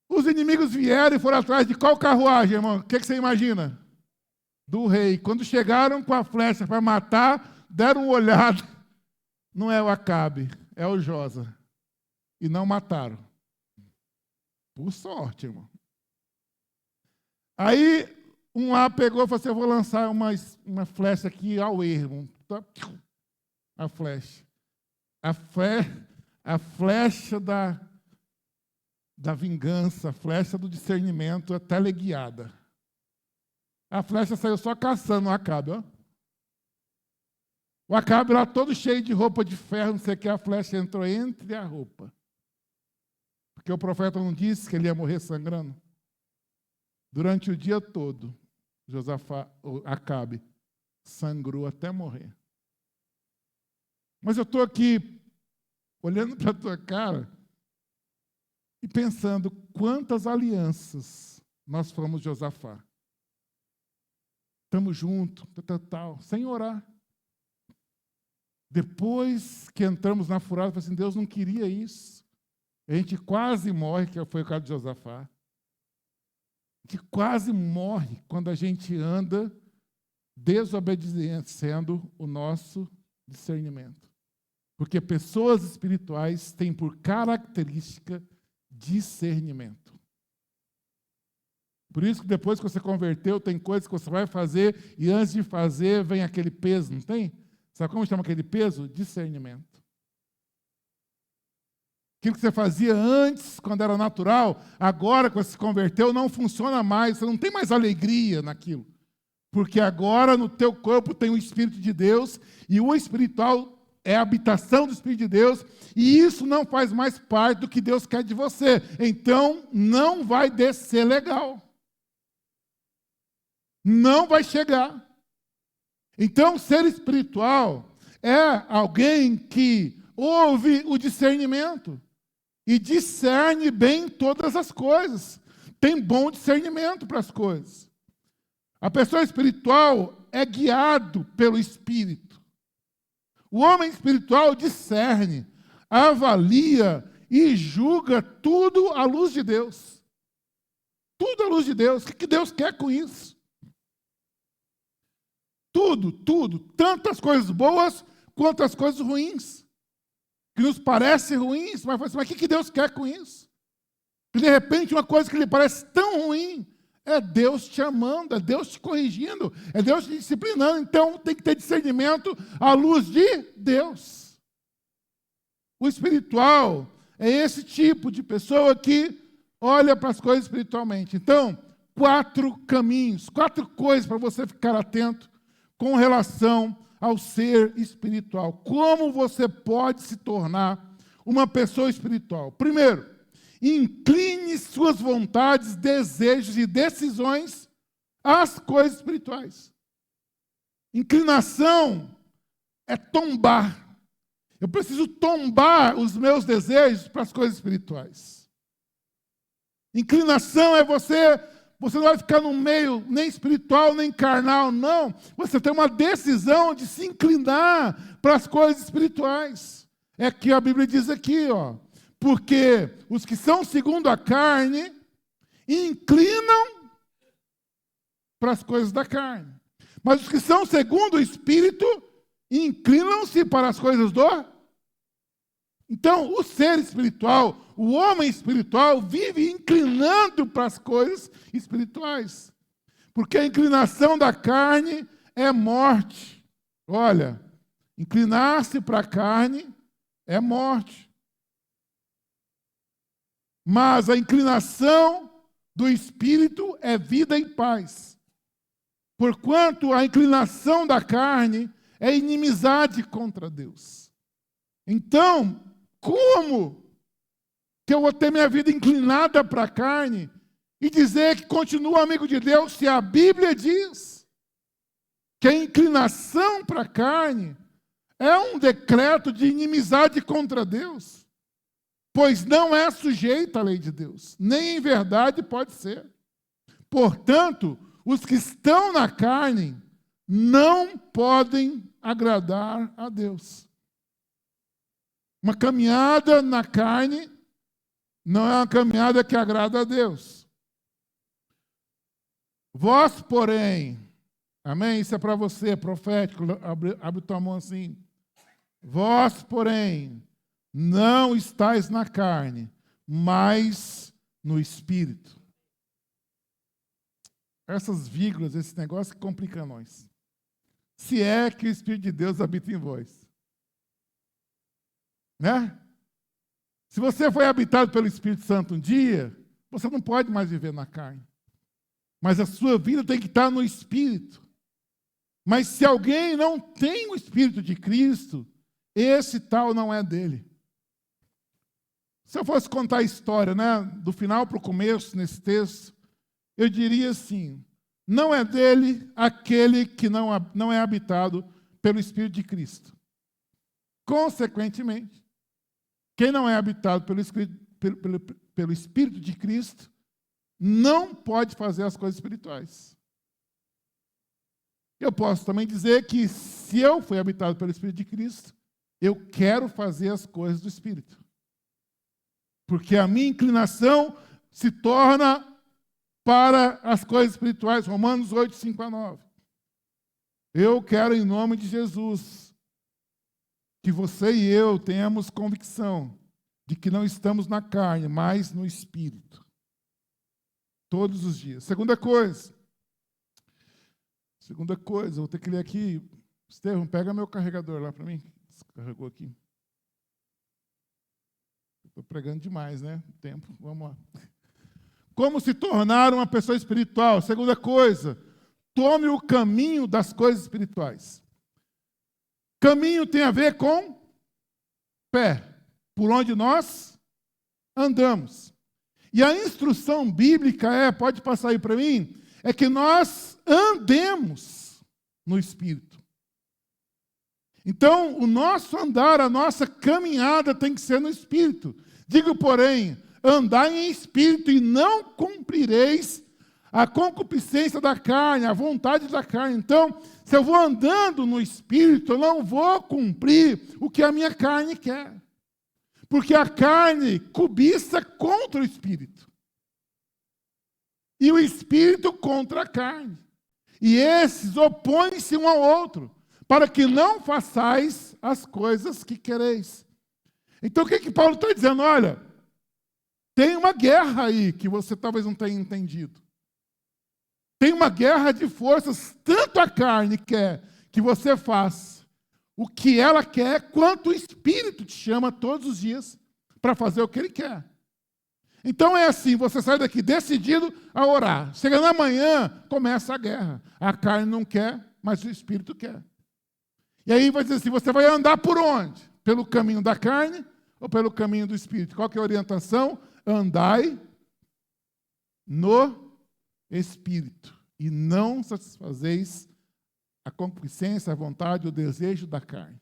E: Os inimigos vieram e foram atrás de qual carruagem, irmão? O que você imagina? Do rei. Quando chegaram com a flecha para matar, deram uma olhada. Não é o Acabe, é o Josa. E não mataram. Por sorte, irmão. Aí, um lá pegou e falou assim, eu vou lançar uma flecha aqui ao erro. A flecha. A flecha da vingança, a flecha do discernimento é teleguiada. A flecha saiu só caçando o Acabe, ó. O Acabe lá todo cheio de roupa de ferro, não sei o que, a flecha entrou entre a roupa. Porque o profeta não disse que ele ia morrer sangrando. Durante o dia todo, Acabe sangrou até morrer. Mas eu estou aqui olhando para a tua cara e pensando quantas alianças nós fomos Josafá. Estamos juntos, tal, sem orar. Depois que entramos na furada, eu falei assim, Deus não queria isso. A gente quase morre, que foi o caso de Josafá. A gente quase morre quando a gente anda desobedecendo o nosso discernimento. Porque pessoas espirituais têm por característica discernimento. Por isso que depois que você converteu, tem coisas que você vai fazer e antes de fazer vem aquele peso, não tem? Sabe como chama aquele peso? Discernimento. Aquilo que você fazia antes, quando era natural, agora que você se converteu, não funciona mais, você não tem mais alegria naquilo. Porque agora no teu corpo tem o Espírito de Deus, e o espiritual é a habitação do Espírito de Deus, e isso não faz mais parte do que Deus quer de você. Então, não vai descer legal. Não vai chegar. Então, ser espiritual é alguém que ouve o discernimento e discerne bem todas as coisas. Tem bom discernimento para as coisas. A pessoa espiritual é guiado pelo Espírito. O homem espiritual discerne, avalia e julga tudo à luz de Deus. Tudo à luz de Deus. O que Deus quer com isso? Tudo, tudo. Tanto as coisas boas quanto as coisas ruins. Que nos parecem ruins, mas o que Deus quer com isso? E de repente uma coisa que lhe parece tão ruim, é Deus te amando, é Deus te corrigindo, é Deus te disciplinando. Então tem que ter discernimento à luz de Deus. O espiritual é esse tipo de pessoa que olha para as coisas espiritualmente. Então, 4 caminhos, 4 coisas para você ficar atento com relação ao ser espiritual. Como você pode se tornar uma pessoa espiritual? Primeiro, incline suas vontades, desejos e decisões às coisas espirituais. Inclinação é tombar. Eu preciso tombar os meus desejos para as coisas espirituais. Inclinação é você não vai ficar no meio nem espiritual, nem carnal, não. Você tem uma decisão de se inclinar para as coisas espirituais. É que a Bíblia diz aqui, ó. Porque os que são segundo a carne inclinam para as coisas da carne. Mas os que são segundo o Espírito inclinam-se para as coisas do... Então, o ser espiritual, o homem espiritual, vive inclinando para as coisas espirituais. Porque a inclinação da carne é morte. Olha, inclinar-se para a carne é morte. Mas a inclinação do Espírito é vida e paz. Porquanto a inclinação da carne é inimizade contra Deus. Então, como que eu vou ter minha vida inclinada para a carne e dizer que continuo amigo de Deus se a Bíblia diz que a inclinação para a carne é um decreto de inimizade contra Deus? Pois não é sujeita à lei de Deus, nem em verdade pode ser. Portanto, os que estão na carne não podem agradar a Deus. Uma caminhada na carne não é uma caminhada que agrada a Deus. Vós, porém, amém? Isso é para você, profético, abre tua mão assim. Vós, porém, não estáis na carne, mas no Espírito. Essas vírgulas, esse negócio que complica nós. Se é que o Espírito de Deus habita em vós. Né? Se você foi habitado pelo Espírito Santo um dia, você não pode mais viver na carne. Mas a sua vida tem que estar no Espírito. Mas se alguém não tem o Espírito de Cristo, esse tal não é dele. Se eu fosse contar a história, né, do final para o começo, nesse texto, eu diria assim, não é dele aquele que não é habitado pelo Espírito de Cristo. Consequentemente, quem não é habitado pelo Espírito de Cristo não pode fazer as coisas espirituais. Eu posso também dizer que se eu fui habitado pelo Espírito de Cristo, eu quero fazer as coisas do Espírito. Porque a minha inclinação se torna para as coisas espirituais. Romanos 8, 5-9. Eu quero, em nome de Jesus, que você e eu tenhamos convicção de que não estamos na carne, mas no Espírito. Todos os dias. Segunda coisa, vou ter que ler aqui. Estevão, pega meu carregador lá para mim. Descarregou aqui. Estou pregando demais, né? Tempo, vamos lá. Como se tornar uma pessoa espiritual? Segunda coisa, tome o caminho das coisas espirituais. Caminho tem a ver com pé, por onde nós andamos. E a instrução bíblica pode passar aí para mim, é que nós andemos no Espírito. Então, o nosso andar, a nossa caminhada tem que ser no Espírito. Digo, porém, andai em Espírito e não cumprireis a concupiscência da carne, a vontade da carne. Então, se eu vou andando no Espírito, eu não vou cumprir o que a minha carne quer. Porque a carne cobiça contra o Espírito. E o Espírito contra a carne. E esses opõem-se um ao outro, para que não façais as coisas que quereis. Então o que Paulo está dizendo? Olha, tem uma guerra aí que você talvez não tenha entendido. Tem uma guerra de forças, tanto a carne quer que você faça o que ela quer, quanto o Espírito te chama todos os dias para fazer o que ele quer. Então é assim, você sai daqui decidido a orar. Chega na manhã, começa a guerra. A carne não quer, mas o Espírito quer. E aí vai dizer assim, você vai andar por onde? Pelo caminho da carne ou pelo caminho do Espírito? Qual que é a orientação? Andai no Espírito e não satisfazeis a concupiscência, a vontade, o desejo da carne.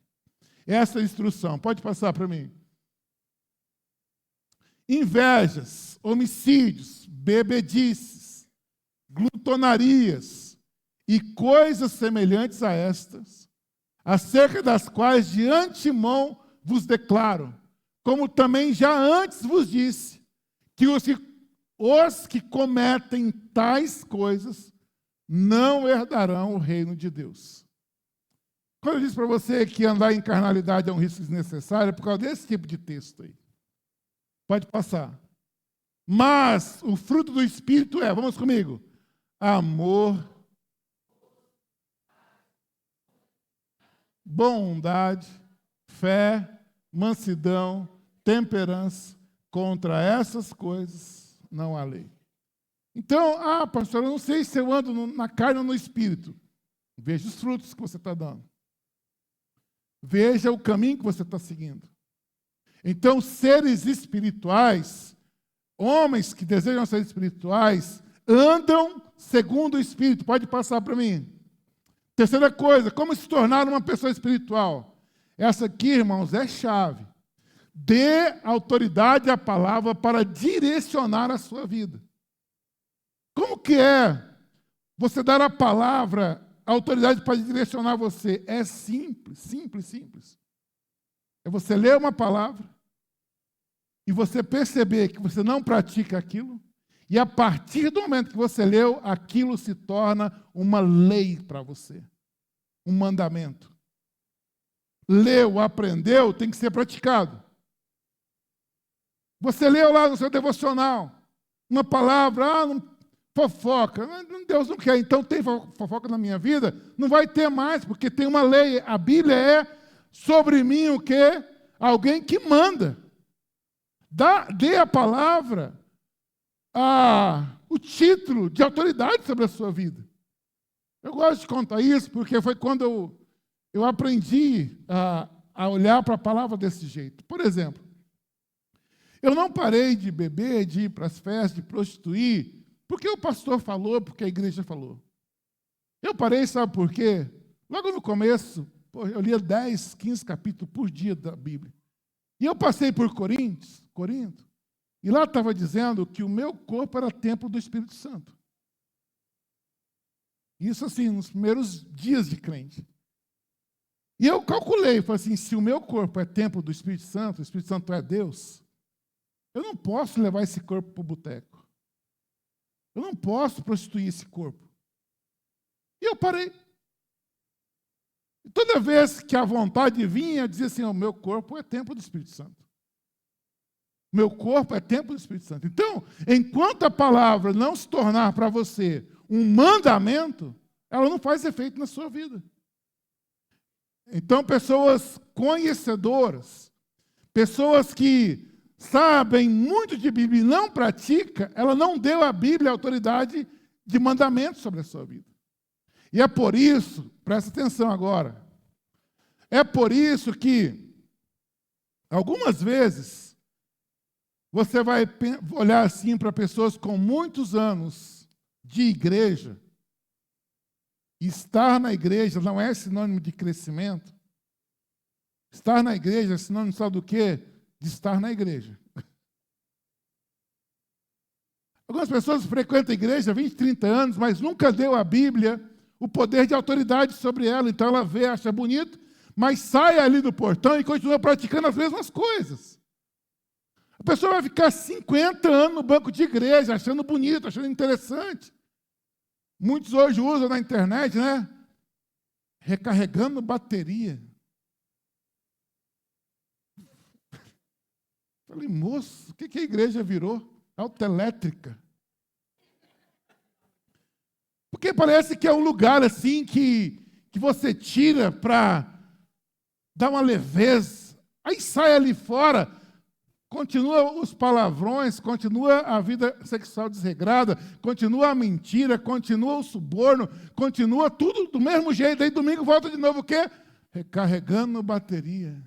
E: Essa é a instrução. Pode passar para mim. Invejas, homicídios, bebedices, glutonarias e coisas semelhantes a estas, acerca das quais de antemão vos declaro, como também já antes vos disse, que os que cometem tais coisas não herdarão o reino de Deus. Quando eu disse para você que andar em carnalidade é um risco desnecessário, é por causa desse tipo de texto aí. Pode passar. Mas o fruto do Espírito é, vamos comigo, amor, bondade, fé, mansidão, temperança. Contra essas coisas não há lei. Então, pastor, eu não sei se eu ando na carne ou no Espírito. Veja os frutos que você está dando. Veja o caminho que você está seguindo. Então, seres espirituais, homens que desejam ser espirituais, andam segundo o Espírito. Pode passar para mim. Terceira coisa, como se tornar uma pessoa espiritual? Essa aqui, irmãos, é chave. Dê autoridade à palavra para direcionar a sua vida. Como que é você dar à palavra autoridade para direcionar você? É simples, simples, simples. É você ler uma palavra e você perceber que você não pratica aquilo, e a partir do momento que você leu, aquilo se torna uma lei para você, um mandamento. Leu, aprendeu, tem que ser praticado. Você leu lá no seu devocional uma palavra, fofoca. Deus não quer, então tem fofoca na minha vida? Não vai ter mais, porque tem uma lei. A Bíblia é sobre mim o quê? Alguém que manda. Dê a palavra o título de autoridade sobre a sua vida. Eu gosto de contar isso porque foi quando eu aprendi a olhar para a palavra desse jeito. Por exemplo, eu não parei de beber, de ir para as festas, de prostituir, porque o pastor falou, porque a igreja falou. Eu parei, sabe por quê? Logo no começo, eu lia 10, 15 capítulos por dia da Bíblia. E eu passei por Corinto, e lá estava dizendo que o meu corpo era templo do Espírito Santo. Isso assim, nos primeiros dias de crente. E eu calculei, falei assim, se o meu corpo é templo do Espírito Santo, o Espírito Santo é Deus, eu não posso levar esse corpo para o boteco. Eu não posso prostituir esse corpo. E eu parei. E toda vez que a vontade vinha, eu dizia assim, o meu corpo é templo do Espírito Santo. Meu corpo é templo do Espírito Santo. Então, enquanto a palavra não se tornar para você um mandamento, ela não faz efeito na sua vida. Então, pessoas conhecedoras, pessoas que sabem muito de Bíblia e não pratica, ela não deu à Bíblia a autoridade de mandamento sobre a sua vida. E é por isso, presta atenção agora, é por isso que, algumas vezes, você vai olhar assim para pessoas com muitos anos de igreja, estar na igreja não é sinônimo de crescimento. Estar na igreja é sinônimo, sabe do quê? De estar na igreja. Algumas pessoas frequentam a igreja há 20, 30 anos, mas nunca deu à Bíblia o poder de autoridade sobre ela. Então ela vê, acha bonito, mas sai ali do portão e continua praticando as mesmas coisas. A pessoa vai ficar 50 anos no banco de igreja, achando bonito, achando interessante. Muitos hoje usam na internet, né? Recarregando bateria. Falei, moço, o que a igreja virou? Autoelétrica. Porque parece que é um lugar assim que você tira para dar uma leveza. Aí sai ali fora, continua os palavrões, continua a vida sexual desregrada, continua a mentira, continua o suborno, continua tudo do mesmo jeito. Aí domingo volta de novo o quê? Recarregando bateria.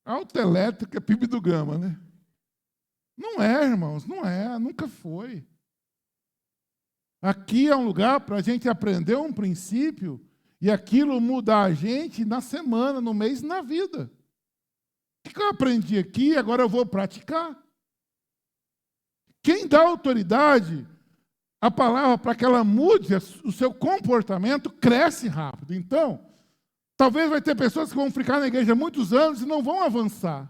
E: Autoelétrica é PIB do Gama, né? Não é, irmãos, não é, nunca foi. Aqui é um lugar para a gente aprender um princípio e aquilo mudar a gente na semana, no mês, na vida. O que eu aprendi aqui, agora eu vou praticar. Quem dá autoridade à palavra para que ela mude o seu comportamento, cresce rápido. Então, talvez vai ter pessoas que vão ficar na igreja muitos anos e não vão avançar.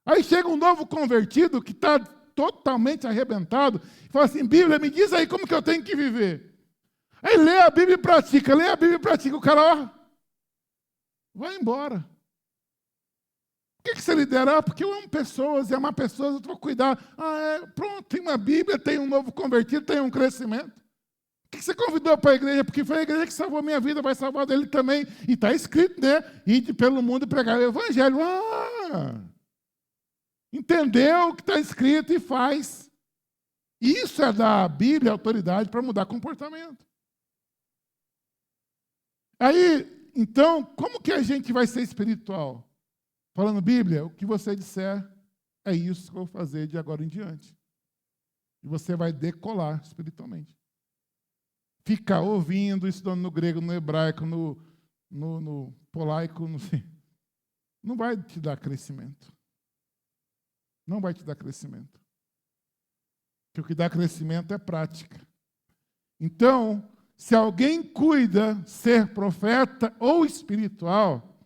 E: Aí chega um novo convertido que está totalmente arrebentado e fala assim, Bíblia, me diz aí como que eu tenho que viver. Aí lê a Bíblia e pratica, lê a Bíblia e pratica. O cara, ó, vai embora. Por que você lidera? Porque eu amo pessoas, e amar pessoas, eu vou cuidar. Pronto, tem uma Bíblia, tem um novo convertido, tem um crescimento. Por que você convidou para a igreja? Porque foi a igreja que salvou a minha vida, vai salvar dele também. E está escrito, né? Ide pelo mundo e pregar o evangelho. Entendeu o que está escrito e faz. Isso é da Bíblia autoridade para mudar comportamento. Aí, então, como que a gente vai ser espiritual? Falando Bíblia, o que você disser é isso que eu vou fazer de agora em diante. E você vai decolar espiritualmente. Ficar ouvindo, estudando no grego, no hebraico, no polaico, não sei. Não vai te dar crescimento. Não vai te dar crescimento. Porque o que dá crescimento é prática. Então, se alguém cuida ser profeta ou espiritual,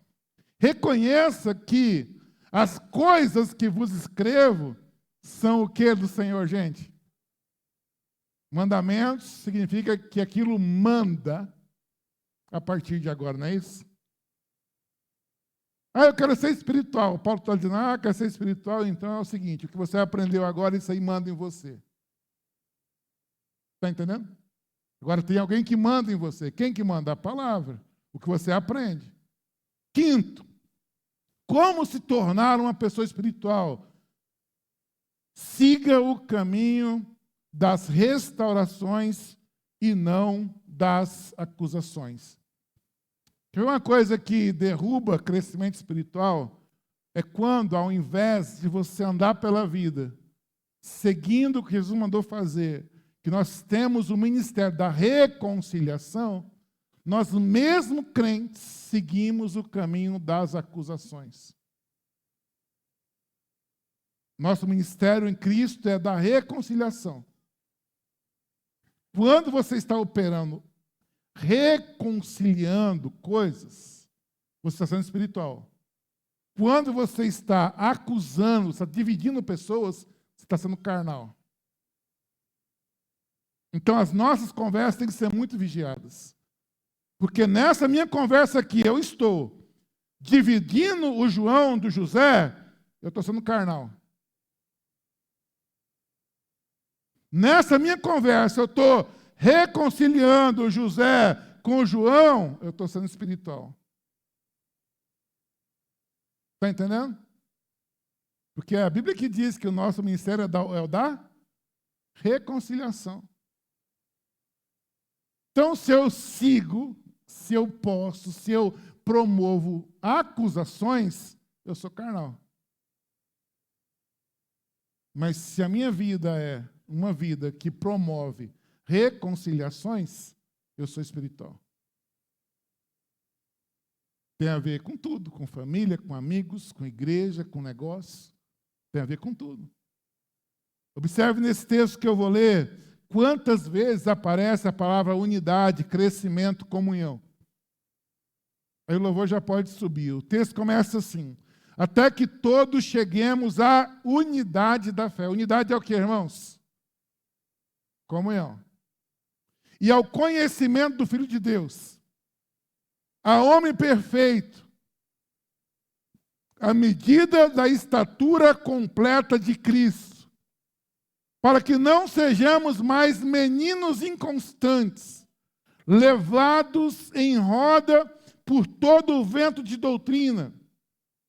E: reconheça que as coisas que vos escrevo são o que do Senhor, gente? Mandamentos significa que aquilo manda a partir de agora, não é isso? Eu quero ser espiritual. Paulo está dizendo, quero ser espiritual, então é o seguinte, o que você aprendeu agora, isso aí manda em você. Está entendendo? Agora tem alguém que manda em você. Quem que manda? A palavra. O que você aprende. Quinto, como se tornar uma pessoa espiritual? Siga o caminho das restaurações e não das acusações. Uma coisa que derruba crescimento espiritual é quando, ao invés de você andar pela vida, seguindo o que Jesus mandou fazer, que nós temos o ministério da reconciliação, nós, mesmo crentes, seguimos o caminho das acusações. Nosso ministério em Cristo é da reconciliação. Quando você está operando, reconciliando coisas, você está sendo espiritual. Quando você está acusando, está dividindo pessoas, você está sendo carnal. Então, as nossas conversas têm que ser muito vigiadas. Porque nessa minha conversa aqui, eu estou dividindo o João do José, eu estou sendo carnal. Nessa minha conversa, eu estou reconciliando o José com o João, eu estou sendo espiritual. Está entendendo? Porque é a Bíblia que diz que o nosso ministério é o da reconciliação. Então, se eu sigo, se eu posso, se eu promovo acusações, eu sou carnal. Mas se a minha vida é uma vida que promove reconciliações, eu sou espiritual. Tem a ver com tudo, com família, com amigos, com igreja, com negócio. Tem a ver com tudo. Observe nesse texto que eu vou ler, quantas vezes aparece a palavra unidade, crescimento, comunhão? Aí o louvor já pode subir. O texto começa assim: até que todos cheguemos à unidade da fé. Unidade é o que, irmãos? Comunhão. E ao conhecimento do Filho de Deus, a homem perfeito, à medida da estatura completa de Cristo, para que não sejamos mais meninos inconstantes, levados em roda por todo o vento de doutrina,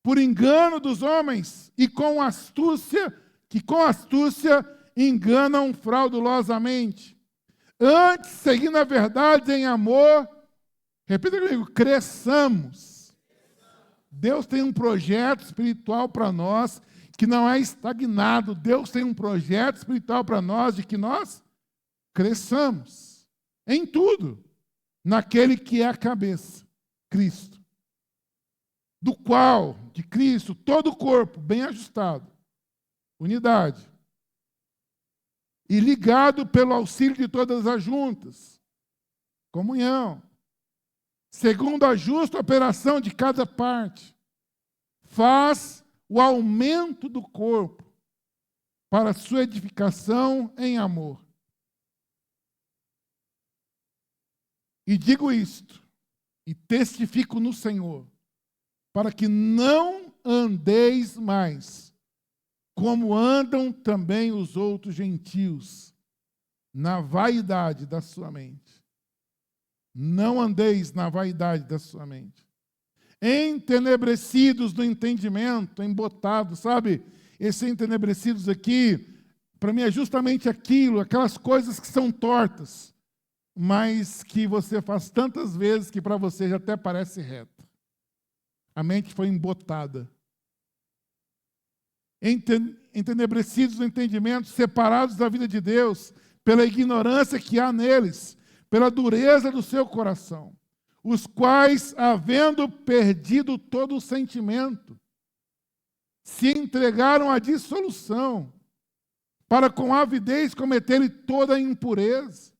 E: por engano dos homens, e com astúcia enganam fraudulosamente. Antes, seguindo a verdade em amor, repita comigo, cresçamos. Deus tem um projeto espiritual para nós que não é estagnado. Deus tem um projeto espiritual para nós de que nós cresçamos em tudo, naquele que é a cabeça, Cristo. Do qual, de Cristo, todo o corpo bem ajustado, unidade, e ligado pelo auxílio de todas as juntas, comunhão, segundo a justa operação de cada parte, faz o aumento do corpo para a sua edificação em amor. E digo isto, e testifico no Senhor, para que não andeis mais como andam também os outros gentios, na vaidade da sua mente. Não andeis na vaidade da sua mente. Entenebrecidos do entendimento, embotados, sabe? Esse entenebrecidos aqui, para mim é justamente aquilo, aquelas coisas que são tortas, mas que você faz tantas vezes que para você já até parece reta. A mente foi embotada. Entenebrecidos do entendimento, separados da vida de Deus, pela ignorância que há neles, pela dureza do seu coração, os quais, havendo perdido todo o sentimento, se entregaram à dissolução, para com avidez cometerem toda a impureza.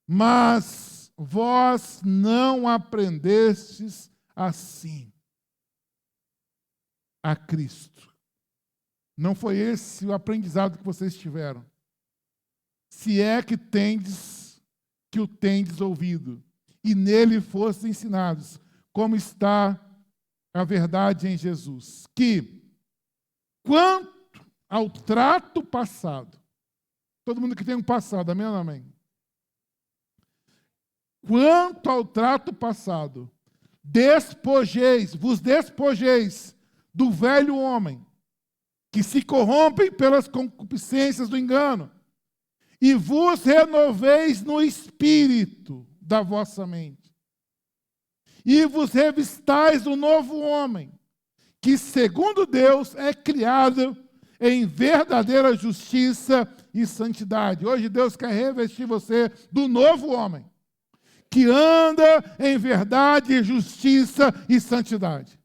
E: Mas vós não aprendestes assim a Cristo. Não foi esse o aprendizado que vocês tiveram. Se é que o tendes ouvido, e nele fostes ensinados, como está a verdade em Jesus. Que, quanto ao trato passado, todo mundo que tem um passado, amém ou não amém? Quanto ao trato passado, vos despojeis do velho homem, que se corrompem pelas concupiscências do engano, e vos renoveis no espírito da vossa mente, e vos revistais do novo homem, que segundo Deus é criado em verdadeira justiça e santidade. Hoje Deus quer revestir você do novo homem, que anda em verdade, justiça e santidade.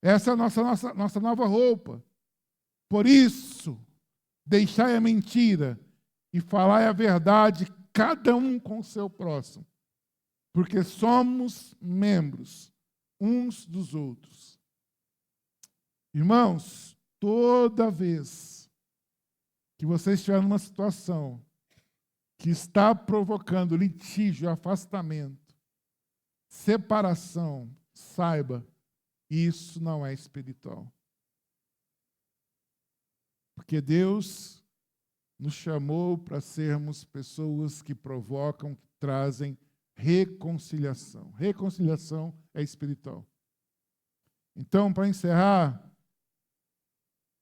E: Essa é a nossa nova roupa. Por isso, deixai a mentira e falai a verdade, cada um com o seu próximo, porque somos membros uns dos outros. Irmãos, toda vez que você estiver numa situação que está provocando litígio, afastamento, separação, saiba, isso não é espiritual. Porque Deus nos chamou para sermos pessoas que provocam, que trazem reconciliação. Reconciliação é espiritual. Então, para encerrar,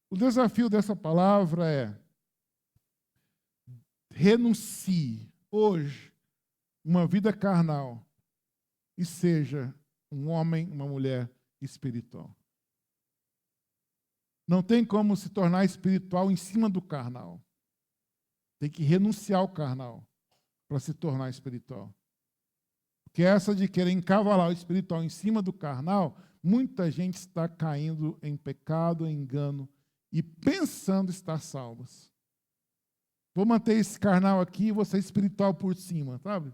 E: o desafio dessa palavra é: renuncie hoje uma vida carnal e seja um homem, uma mulher espiritual. Não tem como se tornar espiritual em cima do carnal. Tem que renunciar ao carnal para se tornar espiritual. Porque essa de querer encavalar o espiritual em cima do carnal, muita gente está caindo em pecado, em engano e pensando estar salvas. Vou manter esse carnal aqui e vou ser espiritual por cima, sabe?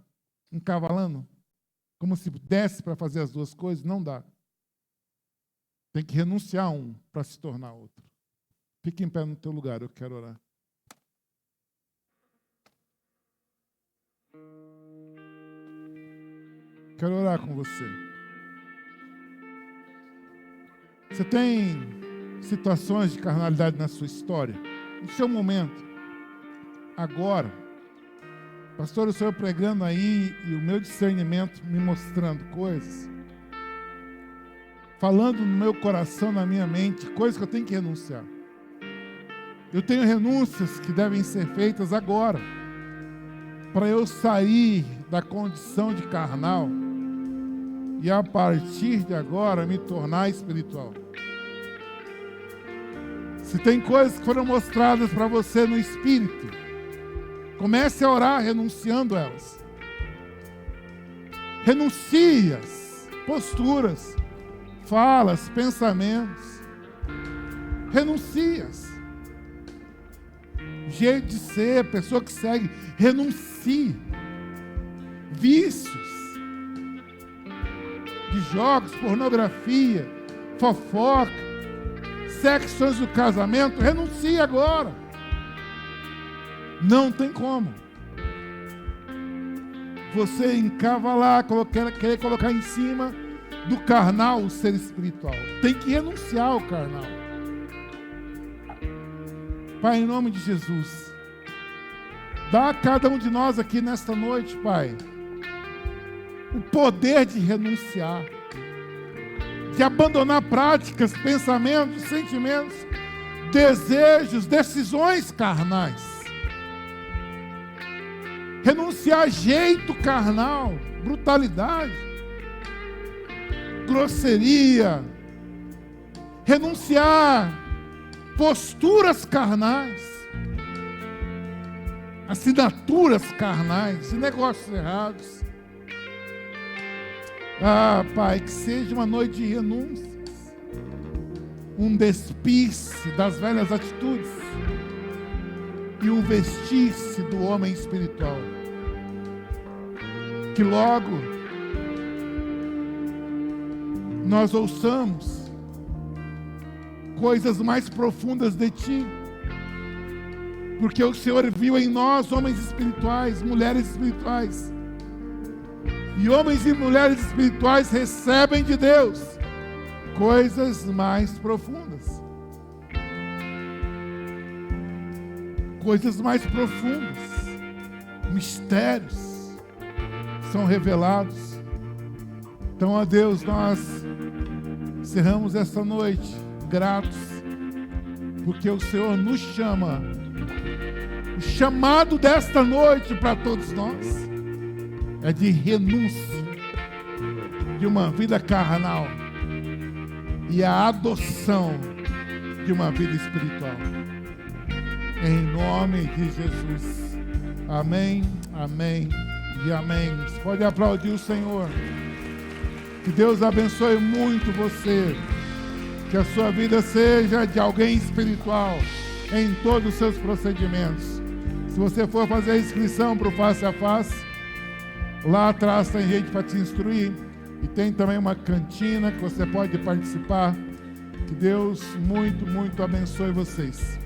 E: Encavalando. Como se desse para fazer as duas coisas. Não dá. Tem que renunciar a um para se tornar outro. Fique em pé no teu lugar, eu quero orar. Quero orar com você. Você tem situações de carnalidade na sua história? No seu momento, agora, pastor, o senhor pregando aí e o meu discernimento me mostrando coisas, falando no meu coração, na minha mente, coisas que eu tenho que renunciar. Eu tenho renúncias que devem ser feitas agora, para eu sair da condição de carnal e a partir de agora me tornar espiritual. Se tem coisas que foram mostradas para você no Espírito, comece a orar renunciando elas. Renuncie as posturas, falas, pensamentos. Renuncie-as. Jeito de ser, pessoa que segue, renuncie. Vícios de jogos, pornografia, fofoca, sexo antes do casamento, renuncie agora. Não tem como você encavalar, querer colocar em cima do carnal o ser espiritual. Tem que renunciar ao carnal. Pai, em nome de Jesus, dá a cada um de nós aqui nesta noite, Pai, o poder de renunciar, de abandonar práticas, pensamentos, sentimentos, desejos, decisões carnais. Renunciar a jeito carnal, brutalidade, grosseria, renunciar posturas carnais, assinaturas carnais e negócios errados. Ah, Pai, que seja uma noite de renúncias, um despir-se das velhas atitudes e um vestir-se do homem espiritual. Que logo nós ouçamos coisas mais profundas de Ti, porque o Senhor viu em nós homens espirituais, mulheres espirituais. E homens e mulheres espirituais recebem de Deus coisas mais profundas. Coisas mais profundas. Mistérios são revelados. Então, ó Deus, nós encerramos esta noite gratos, porque o Senhor nos chama. O chamado desta noite para todos nós é de renúncia de uma vida carnal e a adoção de uma vida espiritual. Em nome de Jesus. Amém, amém e amém. Você pode aplaudir o Senhor. Que Deus abençoe muito você. Que a sua vida seja de alguém espiritual em todos os seus procedimentos. Se você for fazer a inscrição para o Face a Face, lá atrás tem gente para te instruir. E tem também uma cantina que você pode participar. Que Deus muito, muito abençoe vocês.